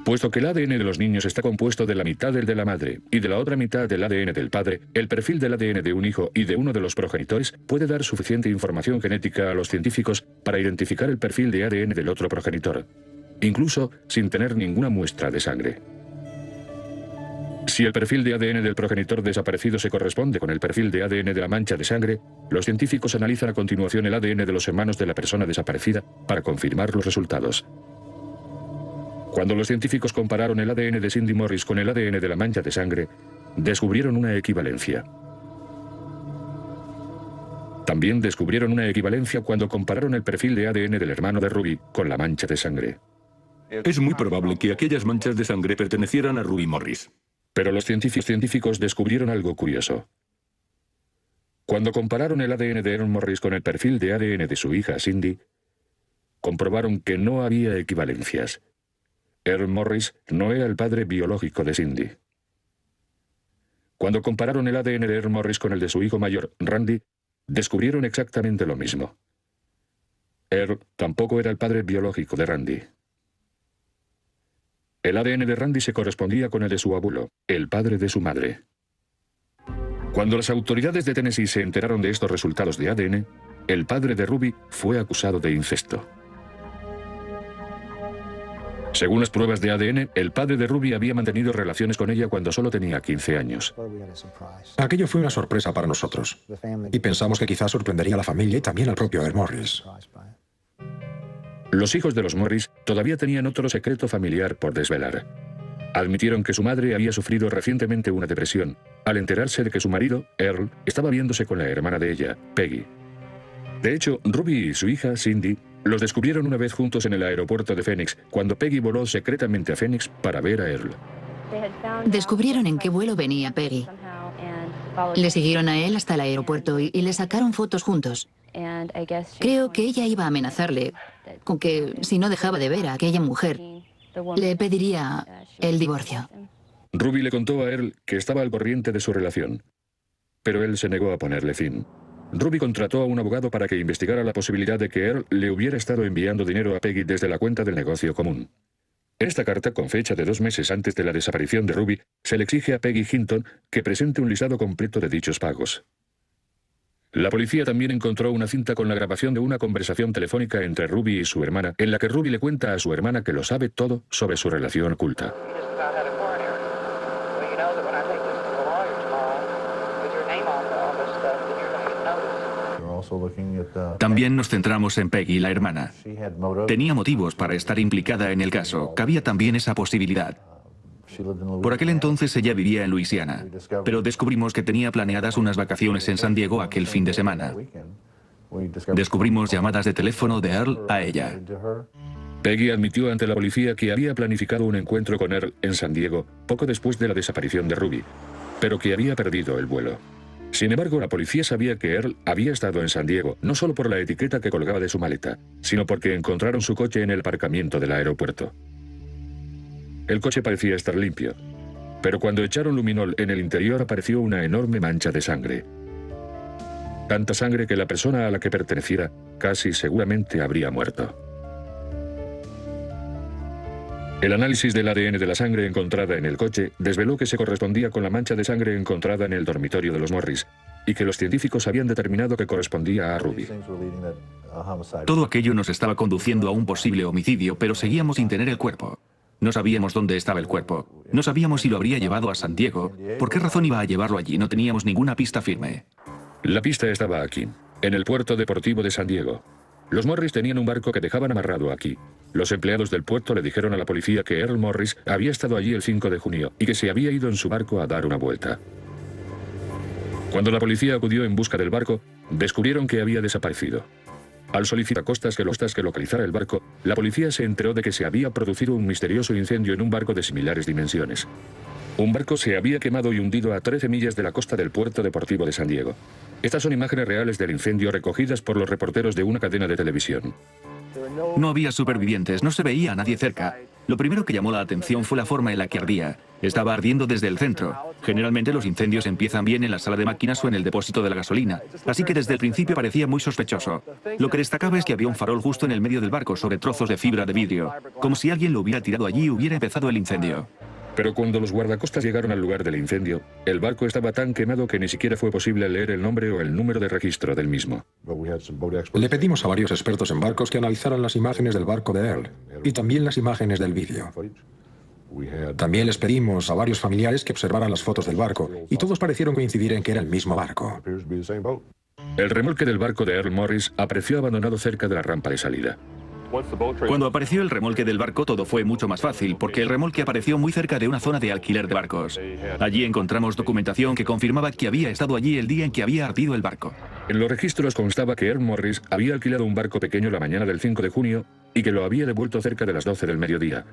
Puesto que el ADN de los niños está compuesto de la mitad del de la madre y de la otra mitad del ADN del padre, el perfil del ADN de un hijo y de uno de los progenitores puede dar suficiente información genética a los científicos para identificar el perfil de ADN del otro progenitor, incluso sin tener ninguna muestra de sangre. Si el perfil de ADN del progenitor desaparecido se corresponde con el perfil de ADN de la mancha de sangre, los científicos analizan a continuación el ADN de los hermanos de la persona desaparecida para confirmar los resultados. Cuando los científicos compararon el ADN de Cindy Morris con el ADN de la mancha de sangre, descubrieron una equivalencia. También descubrieron una equivalencia cuando compararon el perfil de ADN del hermano de Ruby con la mancha de sangre. Es muy probable que aquellas manchas de sangre pertenecieran a Ruby Morris. Pero los científicos descubrieron algo curioso. Cuando compararon el ADN de Earl Morris con el perfil de ADN de su hija Cindy, comprobaron que no había equivalencias. Earl Morris no era el padre biológico de Cindy. Cuando compararon el ADN de Earl Morris con el de su hijo mayor, Randy, descubrieron exactamente lo mismo. Earl tampoco era el padre biológico de Randy. El ADN de Randy se correspondía con el de su abuelo, el padre de su madre. Cuando las autoridades de Tennessee se enteraron de estos resultados de ADN, el padre de Ruby fue acusado de incesto. Según las pruebas de ADN, el padre de Ruby había mantenido relaciones con ella cuando solo tenía 15 años. Aquello fue una sorpresa para nosotros. Y pensamos que quizás sorprendería a la familia y también al propio Earl Morris. Los hijos de los Morris todavía tenían otro secreto familiar por desvelar. Admitieron que su madre había sufrido recientemente una depresión, al enterarse de que su marido, Earl, estaba viéndose con la hermana de ella, Peggy. De hecho, Ruby y su hija, Cindy, los descubrieron una vez juntos en el aeropuerto de Phoenix, cuando Peggy voló secretamente a Phoenix para ver a Earl. Descubrieron en qué vuelo venía Peggy. Le siguieron a él hasta el aeropuerto y le sacaron fotos juntos. Creo que ella iba a amenazarle con que si no dejaba de ver a aquella mujer, le pediría el divorcio. Ruby le contó a Earl que estaba al corriente de su relación, pero él se negó a ponerle fin. Ruby contrató a un abogado para que investigara la posibilidad de que Earl le hubiera estado enviando dinero a Peggy desde la cuenta del negocio común. En esta carta, con fecha de 2 meses antes de la desaparición de Ruby, se le exige a Peggy Hinton que presente un listado completo de dichos pagos. La policía también encontró una cinta con la grabación de una conversación telefónica entre Ruby y su hermana, en la que Ruby le cuenta a su hermana que lo sabe todo sobre su relación oculta. También nos centramos en Peggy, la hermana. Tenía motivos para estar implicada en el caso. Cabía también esa posibilidad. Por aquel entonces ella vivía en Luisiana, pero descubrimos que tenía planeadas unas vacaciones en San Diego aquel fin de semana. Descubrimos llamadas de teléfono de Earl a ella. Peggy admitió ante la policía que había planificado un encuentro con Earl en San Diego poco después de la desaparición de Ruby, pero que había perdido el vuelo. Sin embargo, la policía sabía que Earl había estado en San Diego, no solo por la etiqueta que colgaba de su maleta, sino porque encontraron su coche en el aparcamiento del aeropuerto. El coche parecía estar limpio, pero cuando echaron luminol en el interior apareció una enorme mancha de sangre. Tanta sangre que la persona a la que perteneciera casi seguramente habría muerto. El análisis del ADN de la sangre encontrada en el coche desveló que se correspondía con la mancha de sangre encontrada en el dormitorio de los Morris, y que los científicos habían determinado que correspondía a Ruby. Todo aquello nos estaba conduciendo a un posible homicidio, pero seguíamos sin tener el cuerpo. No sabíamos dónde estaba el cuerpo. No sabíamos si lo habría llevado a San Diego. ¿Por qué razón iba a llevarlo allí? No teníamos ninguna pista firme. La pista estaba aquí, en el puerto deportivo de San Diego. Los Morris tenían un barco que dejaban amarrado aquí. Los empleados del puerto le dijeron a la policía que Earl Morris había estado allí el 5 de junio y que se había ido en su barco a dar una vuelta. Cuando la policía acudió en busca del barco, descubrieron que había desaparecido. Al solicitar a costas que localizara el barco, la policía se enteró de que se había producido un misterioso incendio en un barco de similares dimensiones. Un barco se había quemado y hundido a 13 millas de la costa del puerto deportivo de San Diego. Estas son imágenes reales del incendio recogidas por los reporteros de una cadena de televisión. No había supervivientes, no se veía a nadie cerca. Lo primero que llamó la atención fue la forma en la que ardía. Estaba ardiendo desde el centro. Generalmente los incendios empiezan bien en la sala de máquinas o en el depósito de la gasolina, así que desde el principio parecía muy sospechoso. Lo que destacaba es que había un farol justo en el medio del barco sobre trozos de fibra de vidrio, como si alguien lo hubiera tirado allí y hubiera empezado el incendio. Pero cuando los guardacostas llegaron al lugar del incendio, el barco estaba tan quemado que ni siquiera fue posible leer el nombre o el número de registro del mismo. Le pedimos a varios expertos en barcos que analizaran las imágenes del barco de Earl y también las imágenes del vídeo. También les pedimos a varios familiares que observaran las fotos del barco y todos parecieron coincidir en que era el mismo barco. El remolque del barco de Earl Morris apareció abandonado cerca de la rampa de salida. Cuando apareció el remolque del barco todo fue mucho más fácil, porque el remolque apareció muy cerca de una zona de alquiler de barcos. Allí encontramos documentación que confirmaba que había estado allí el día en que había ardido el barco. En los registros constaba que Earl Morris había alquilado un barco pequeño la mañana del 5 de junio y que lo había devuelto cerca de las 12 del mediodía,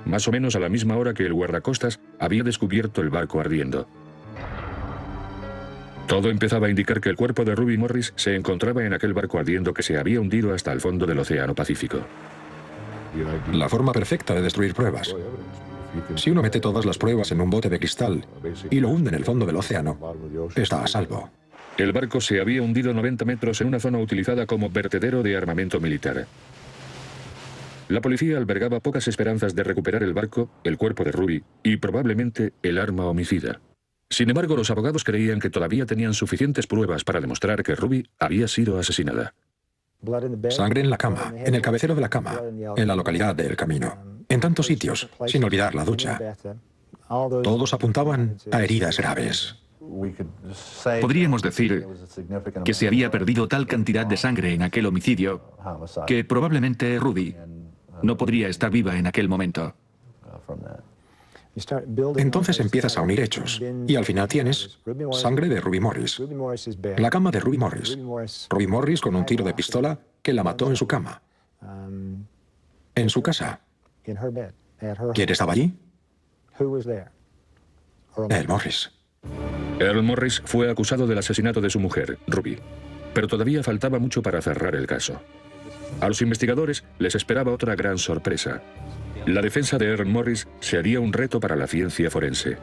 más o menos a la misma hora que el guardacostas había descubierto el barco ardiendo. Todo empezaba a indicar que el cuerpo de Ruby Morris se encontraba en aquel barco ardiendo que se había hundido hasta el fondo del Océano Pacífico. La forma perfecta de destruir pruebas. Si uno mete todas las pruebas en un bote de cristal y lo hunde en el fondo del océano, está a salvo. El barco se había hundido 90 metros en una zona utilizada como vertedero de armamento militar. La policía albergaba pocas esperanzas de recuperar el barco, el cuerpo de Ruby y probablemente el arma homicida. Sin embargo, los abogados creían que todavía tenían suficientes pruebas para demostrar que Ruby había sido asesinada. Sangre en la cama, en el cabecero de la cama, en la localidad de El Camino, en tantos sitios, sin olvidar la ducha. Todos apuntaban a heridas graves. Podríamos decir que se había perdido tal cantidad de sangre en aquel homicidio que probablemente Ruby no podría estar viva en aquel momento. Entonces empiezas a unir hechos y al final tienes sangre de Ruby Morris, la cama de Ruby Morris, Ruby Morris con un tiro de pistola que la mató en su cama, en su casa. ¿Quién estaba allí? Earl Morris. Earl Morris fue acusado del asesinato de su mujer, Ruby, pero todavía faltaba mucho para cerrar el caso. A los investigadores les esperaba otra gran sorpresa. La defensa de Earl Morris sería un reto para la ciencia forense.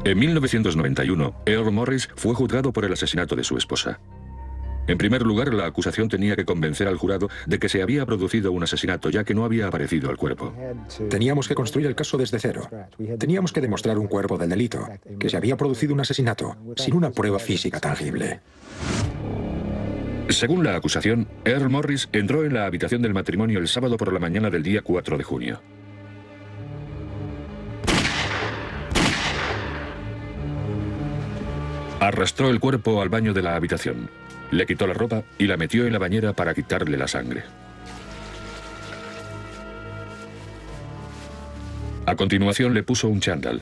En 1991, Earl Morris fue juzgado por el asesinato de su esposa. En primer lugar, la acusación tenía que convencer al jurado de que se había producido un asesinato, ya que no había aparecido el cuerpo. Teníamos que construir el caso desde cero. Teníamos que demostrar un cuerpo del delito, que se había producido un asesinato, sin una prueba física tangible. Según la acusación, Earl Morris entró en la habitación del matrimonio el sábado por la mañana del día 4 de junio. Arrastró el cuerpo al baño de la habitación, le quitó la ropa y la metió en la bañera para quitarle la sangre. A continuación le puso un chándal,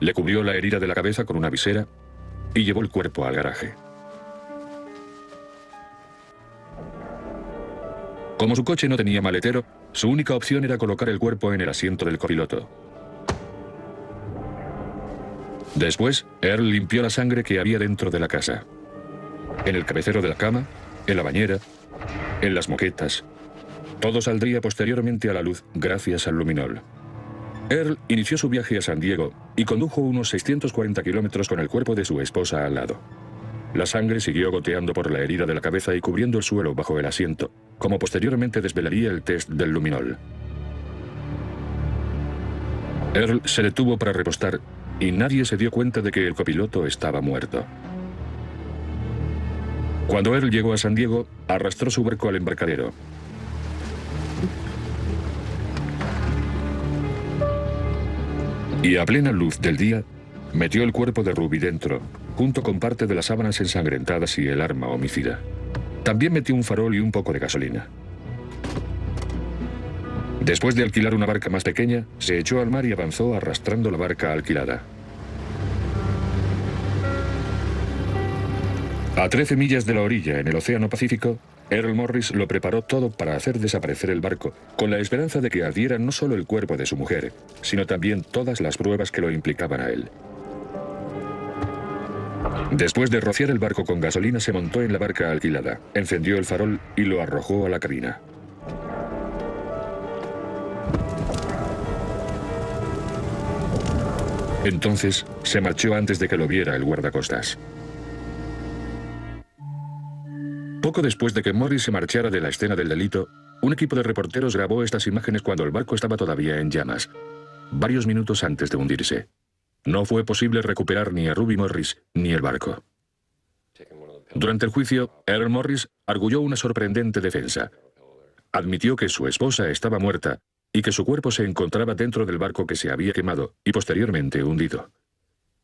le cubrió la herida de la cabeza con una visera y llevó el cuerpo al garaje. Como su coche no tenía maletero, su única opción era colocar el cuerpo en el asiento del copiloto. Después, Earl limpió la sangre que había dentro de la casa. En el cabecero de la cama, en la bañera, en las moquetas. Todo saldría posteriormente a la luz gracias al luminol. Earl inició su viaje a San Diego y condujo unos 640 kilómetros con el cuerpo de su esposa al lado. La sangre siguió goteando por la herida de la cabeza y cubriendo el suelo bajo el asiento, como posteriormente desvelaría el test del luminol. Earl se detuvo para repostar y nadie se dio cuenta de que el copiloto estaba muerto. Cuando Earl llegó a San Diego, arrastró su barco al embarcadero. Y a plena luz del día, metió el cuerpo de Ruby dentro, junto con parte de las sábanas ensangrentadas y el arma homicida. También metió un farol y un poco de gasolina. Después de alquilar una barca más pequeña, se echó al mar y avanzó arrastrando la barca alquilada. A 13 millas de la orilla, en el Océano Pacífico, Earl Morris lo preparó todo para hacer desaparecer el barco, con la esperanza de que ardiera no solo el cuerpo de su mujer, sino también todas las pruebas que lo implicaban a él. Después de rociar el barco con gasolina, se montó en la barca alquilada, encendió el farol y lo arrojó a la cabina. Entonces, se marchó antes de que lo viera el guardacostas. Poco después de que Morris se marchara de la escena del delito, un equipo de reporteros grabó estas imágenes cuando el barco estaba todavía en llamas, varios minutos antes de hundirse. No fue posible recuperar ni a Ruby Morris ni el barco. Durante el juicio, Earl Morris arguyó una sorprendente defensa. Admitió que su esposa estaba muerta y que su cuerpo se encontraba dentro del barco que se había quemado y posteriormente hundido.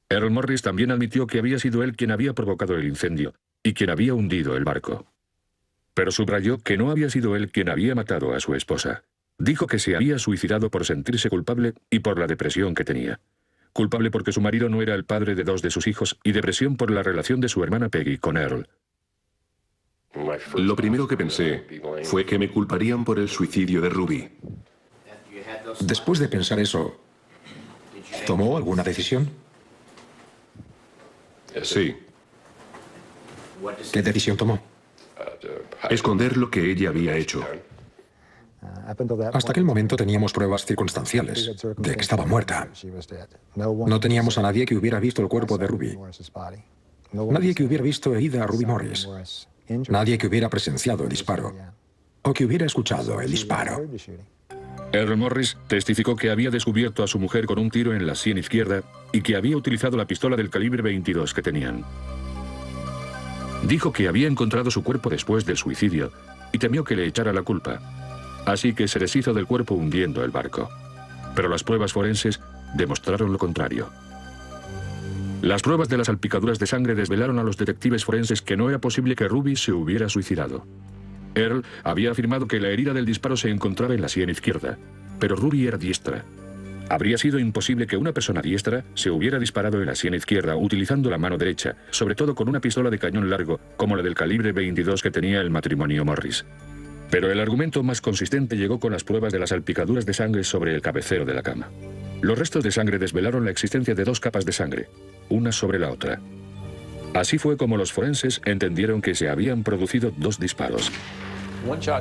Earl Morris también admitió que había sido él quien había provocado el incendio y quien había hundido el barco. Pero subrayó que no había sido él quien había matado a su esposa. Dijo que se había suicidado por sentirse culpable y por la depresión que tenía. Culpable porque su marido no era el padre de 2 de sus hijos y depresión por la relación de su hermana Peggy con Earl. Lo primero que pensé fue que me culparían por el suicidio de Ruby. Después de pensar eso, ¿tomó alguna decisión? Sí. ¿Qué decisión tomó? Esconder lo que ella había hecho. Hasta aquel momento teníamos pruebas circunstanciales de que estaba muerta. No teníamos a nadie que hubiera visto el cuerpo de Ruby. Nadie que hubiera visto herida a Ruby Morris. Nadie que hubiera presenciado el disparo. O que hubiera escuchado el disparo. Earl Morris testificó que había descubierto a su mujer con un tiro en la sien izquierda y que había utilizado la pistola del calibre 22 que tenían. Dijo que había encontrado su cuerpo después del suicidio y temió que le echara la culpa. Así que se deshizo del cuerpo hundiendo el barco. Pero las pruebas forenses demostraron lo contrario. Las pruebas de las salpicaduras de sangre desvelaron a los detectives forenses que no era posible que Ruby se hubiera suicidado. Earl había afirmado que la herida del disparo se encontraba en la sien izquierda, pero Ruby era diestra. Habría sido imposible que una persona diestra se hubiera disparado en la sien izquierda utilizando la mano derecha, sobre todo con una pistola de cañón largo como la del calibre 22 que tenía el matrimonio Morris. Pero el argumento más consistente llegó con las pruebas de las salpicaduras de sangre sobre el cabecero de la cama. Los restos de sangre desvelaron la existencia de dos capas de sangre, una sobre la otra. Así fue como los forenses entendieron que se habían producido dos disparos.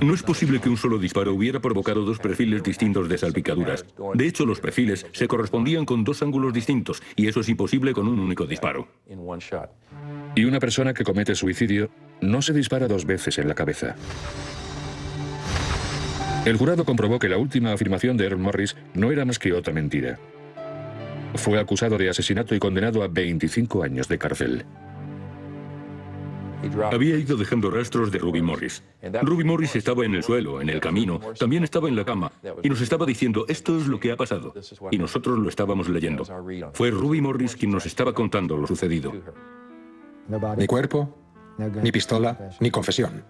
No es posible que un solo disparo hubiera provocado dos perfiles distintos de salpicaduras. De hecho, los perfiles se correspondían con dos ángulos distintos, y eso es imposible con un único disparo. Y una persona que comete suicidio no se dispara dos veces en la cabeza. El jurado comprobó que la última afirmación de Earl Morris no era más que otra mentira. Fue acusado de asesinato y condenado a 25 años de cárcel. Había ido dejando rastros de Ruby Morris. Ruby Morris estaba en el suelo, en el camino, también estaba en la cama, y nos estaba diciendo, esto es lo que ha pasado. Y nosotros lo estábamos leyendo. Fue Ruby Morris quien nos estaba contando lo sucedido. Ni cuerpo, ni pistola, ni confesión.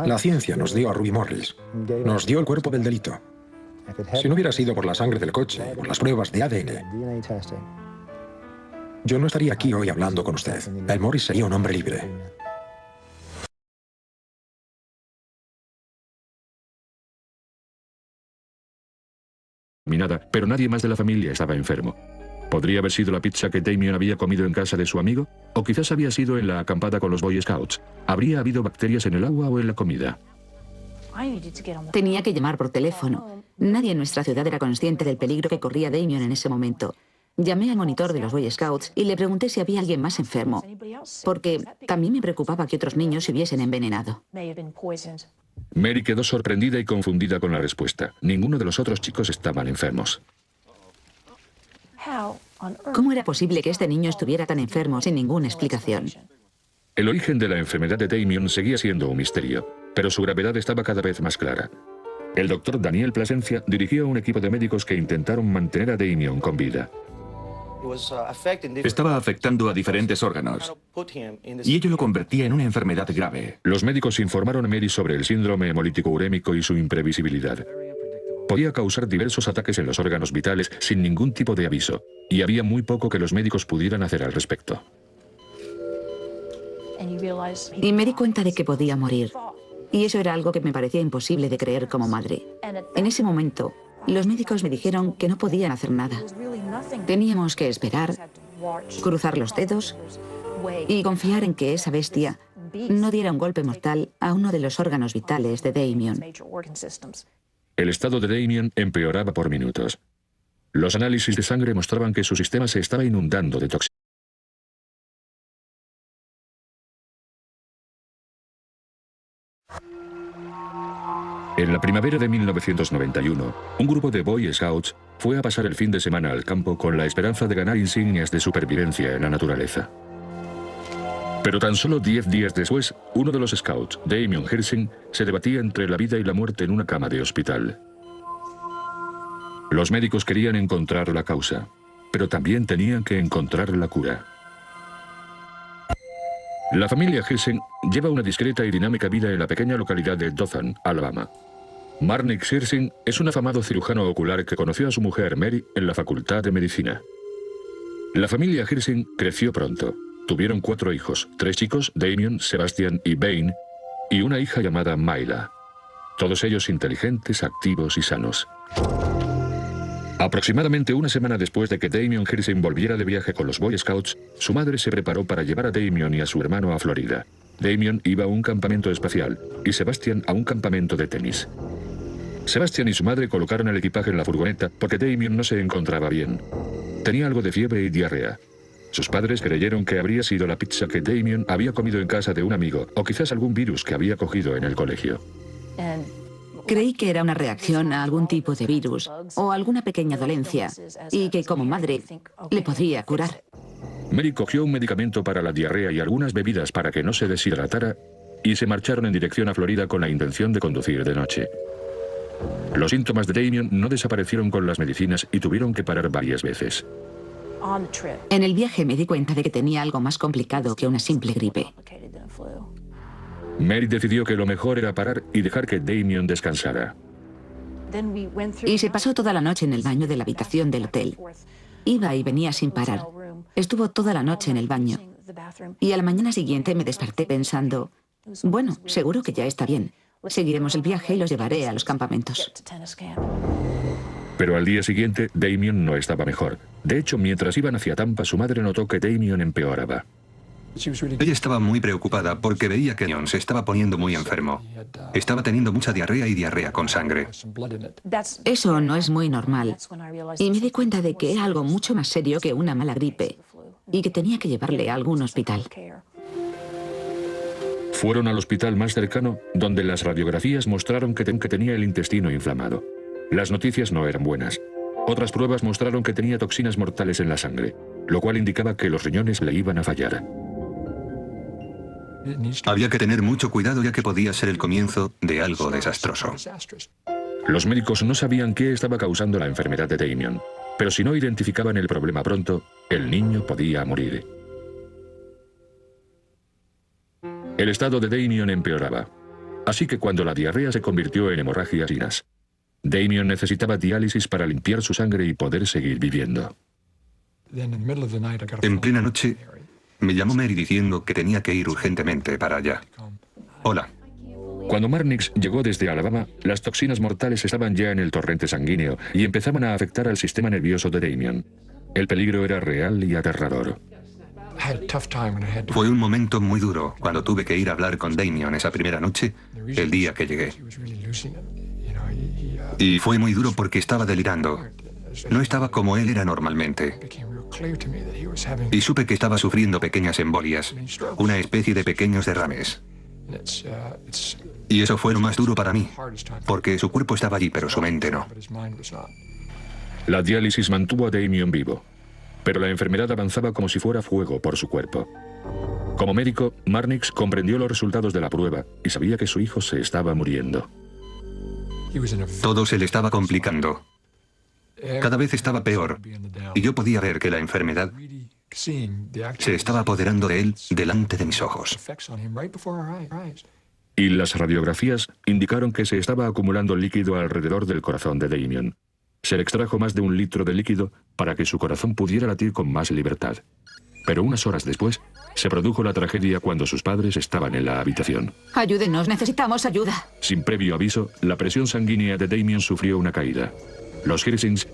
La ciencia nos dio a Ruby Morris. Nos dio el cuerpo del delito. Si no hubiera sido por la sangre del coche, por las pruebas de ADN, yo no estaría aquí hoy hablando con usted. El Morris sería un hombre libre. Pero nadie más de la familia estaba enfermo. ¿Podría haber sido la pizza que Damien había comido en casa de su amigo? ¿O quizás había sido en la acampada con los Boy Scouts? ¿Habría habido bacterias en el agua o en la comida? Tenía que llamar por teléfono. Nadie en nuestra ciudad era consciente del peligro que corría Damien en ese momento. Llamé al monitor de los Boy Scouts y le pregunté si había alguien más enfermo, porque también me preocupaba que otros niños se hubiesen envenenado. Mary quedó sorprendida y confundida con la respuesta. Ninguno de los otros chicos estaban enfermos. ¿Cómo era posible que este niño estuviera tan enfermo sin ninguna explicación? El origen de la enfermedad de Damien seguía siendo un misterio, pero su gravedad estaba cada vez más clara. El doctor Daniel Plasencia dirigió a un equipo de médicos que intentaron mantener a Damien con vida. Estaba afectando a diferentes órganos, y ello lo convertía en una enfermedad grave. Los médicos informaron a Mary sobre el síndrome hemolítico urémico y su imprevisibilidad. Podía causar diversos ataques en los órganos vitales sin ningún tipo de aviso, y había muy poco que los médicos pudieran hacer al respecto. Y me di cuenta de que podía morir. Y eso era algo que me parecía imposible de creer como madre. En ese momento, los médicos me dijeron que no podían hacer nada. Teníamos que esperar, cruzar los dedos y confiar en que esa bestia no diera un golpe mortal a uno de los órganos vitales de Damien. El estado de Damien empeoraba por minutos. Los análisis de sangre mostraban que su sistema se estaba inundando de toxinas. En la primavera de 1991, un grupo de Boy Scouts fue a pasar el fin de semana al campo con la esperanza de ganar insignias de supervivencia en la naturaleza. Pero tan solo 10 días después, uno de los scouts, Damien Hirsing, se debatía entre la vida y la muerte en una cama de hospital. Los médicos querían encontrar la causa, pero también tenían que encontrar la cura. La familia Hirsing lleva una discreta y dinámica vida en la pequeña localidad de Dothan, Alabama. Marnix Hirsing es un afamado cirujano ocular que conoció a su mujer Mary en la Facultad de Medicina. La familia Hirsing creció pronto. Tuvieron 4 hijos, 3 chicos, Damien, Sebastian y Bain, y una hija llamada Myla. Todos ellos inteligentes, activos y sanos. Aproximadamente una semana después de que Damien Hirsing volviera de viaje con los Boy Scouts, su madre se preparó para llevar a Damien y a su hermano a Florida. Damien iba a un campamento espacial y Sebastian a un campamento de tenis. Sebastian y su madre colocaron el equipaje en la furgoneta porque Damien no se encontraba bien. Tenía algo de fiebre y diarrea. Sus padres creyeron que habría sido la pizza que Damien había comido en casa de un amigo o quizás algún virus que había cogido en el colegio. Creí que era una reacción a algún tipo de virus o alguna pequeña dolencia y que como madre le podría curar. Mary cogió un medicamento para la diarrea y algunas bebidas para que no se deshidratara y se marcharon en dirección a Florida con la intención de conducir de noche. Los síntomas de Damien no desaparecieron con las medicinas y tuvieron que parar varias veces. En el viaje me di cuenta de que tenía algo más complicado que una simple gripe. Mary decidió que lo mejor era parar y dejar que Damien descansara. Y se pasó toda la noche en el baño de la habitación del hotel. Iba y venía sin parar. Estuvo toda la noche en el baño. Y a la mañana siguiente me desperté pensando, bueno, seguro que ya está bien. Seguiremos el viaje y los llevaré a los campamentos. Pero al día siguiente, Damien no estaba mejor. De hecho, mientras iban hacia Tampa, su madre notó que Damien empeoraba. Ella estaba muy preocupada porque veía que Damien se estaba poniendo muy enfermo. Estaba teniendo mucha diarrea y diarrea con sangre. Eso no es muy normal. Y me di cuenta de que era algo mucho más serio que una mala gripe y que tenía que llevarle a algún hospital. Fueron al hospital más cercano, donde las radiografías mostraron que tenía el intestino inflamado. Las noticias no eran buenas. Otras pruebas mostraron que tenía toxinas mortales en la sangre, lo cual indicaba que los riñones le iban a fallar. Había que tener mucho cuidado ya que podía ser el comienzo de algo desastroso. Los médicos no sabían qué estaba causando la enfermedad de Damien, pero si no identificaban el problema pronto, el niño podía morir. El estado de Damien empeoraba, así que cuando la diarrea se convirtió en hemorragias venosas, Damien necesitaba diálisis para limpiar su sangre y poder seguir viviendo. En plena noche, me llamó Mary diciendo que tenía que ir urgentemente para allá. Hola. Cuando Marnix llegó desde Alabama, las toxinas mortales estaban ya en el torrente sanguíneo y empezaban a afectar al sistema nervioso de Damien. El peligro era real y aterrador. Fue un momento muy duro cuando tuve que ir a hablar con Damien esa primera noche, el día que llegué. Y fue muy duro porque estaba delirando. No estaba como él era normalmente. Y supe que estaba sufriendo pequeñas embolias, una especie de pequeños derrames. Y eso fue lo más duro para mí, porque su cuerpo estaba allí, pero su mente no. La diálisis mantuvo a Damien vivo, pero la enfermedad avanzaba como si fuera fuego por su cuerpo. Como médico, Marnix comprendió los resultados de la prueba y sabía que su hijo se estaba muriendo. Todo se le estaba complicando. Cada vez estaba peor, y yo podía ver que la enfermedad se estaba apoderando de él delante de mis ojos. Y las radiografías indicaron que se estaba acumulando líquido alrededor del corazón de Damien. Se le extrajo más de 1 litro de líquido para que su corazón pudiera latir con más libertad. Pero unas horas después, se produjo la tragedia cuando sus padres estaban en la habitación. Ayúdenos, necesitamos ayuda. Sin previo aviso, la presión sanguínea de Damien sufrió una caída. Los Hirsings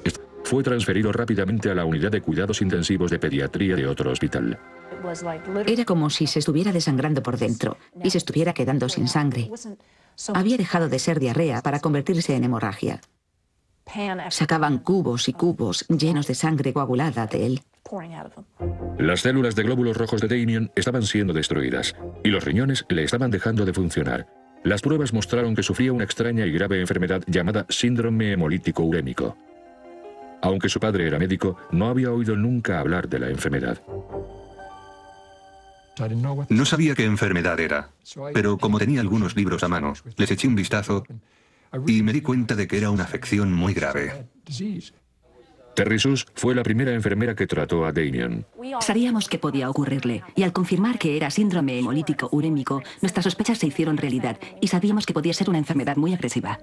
fue transferido rápidamente a la unidad de cuidados intensivos de pediatría de otro hospital. Era como si se estuviera desangrando por dentro y se estuviera quedando sin sangre. Había dejado de ser diarrea para convertirse en hemorragia. Sacaban cubos y cubos llenos de sangre coagulada de él. Las células de glóbulos rojos de Damien estaban siendo destruidas y los riñones le estaban dejando de funcionar. Las pruebas mostraron que sufría una extraña y grave enfermedad llamada síndrome hemolítico urémico. Aunque su padre era médico, no había oído nunca hablar de la enfermedad. No sabía qué enfermedad era, pero como tenía algunos libros a mano, les eché un vistazo y me di cuenta de que era una afección muy grave. Terry Sus fue la primera enfermera que trató a Damien. Sabíamos que podía ocurrirle, y al confirmar que era síndrome hemolítico urémico, nuestras sospechas se hicieron realidad, y sabíamos que podía ser una enfermedad muy agresiva.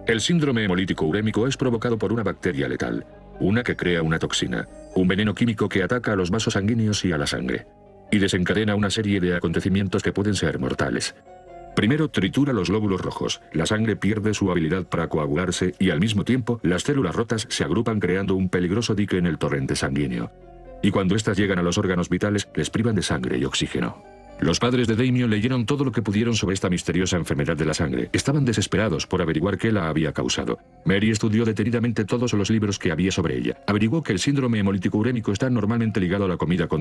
El síndrome hemolítico urémico es provocado por una bacteria letal, una que crea una toxina, un veneno químico que ataca a los vasos sanguíneos y a la sangre, y desencadena una serie de acontecimientos que pueden ser mortales. Primero tritura los glóbulos rojos, la sangre pierde su habilidad para coagularse y al mismo tiempo las células rotas se agrupan creando un peligroso dique en el torrente sanguíneo. Y cuando éstas llegan a los órganos vitales, les privan de sangre y oxígeno. Los padres de Damien leyeron todo lo que pudieron sobre esta misteriosa enfermedad de la sangre. Estaban desesperados por averiguar qué la había causado. Mary estudió detenidamente todos los libros que había sobre ella. Averiguó que el síndrome hemolítico urémico está normalmente ligado a la comida contaminada.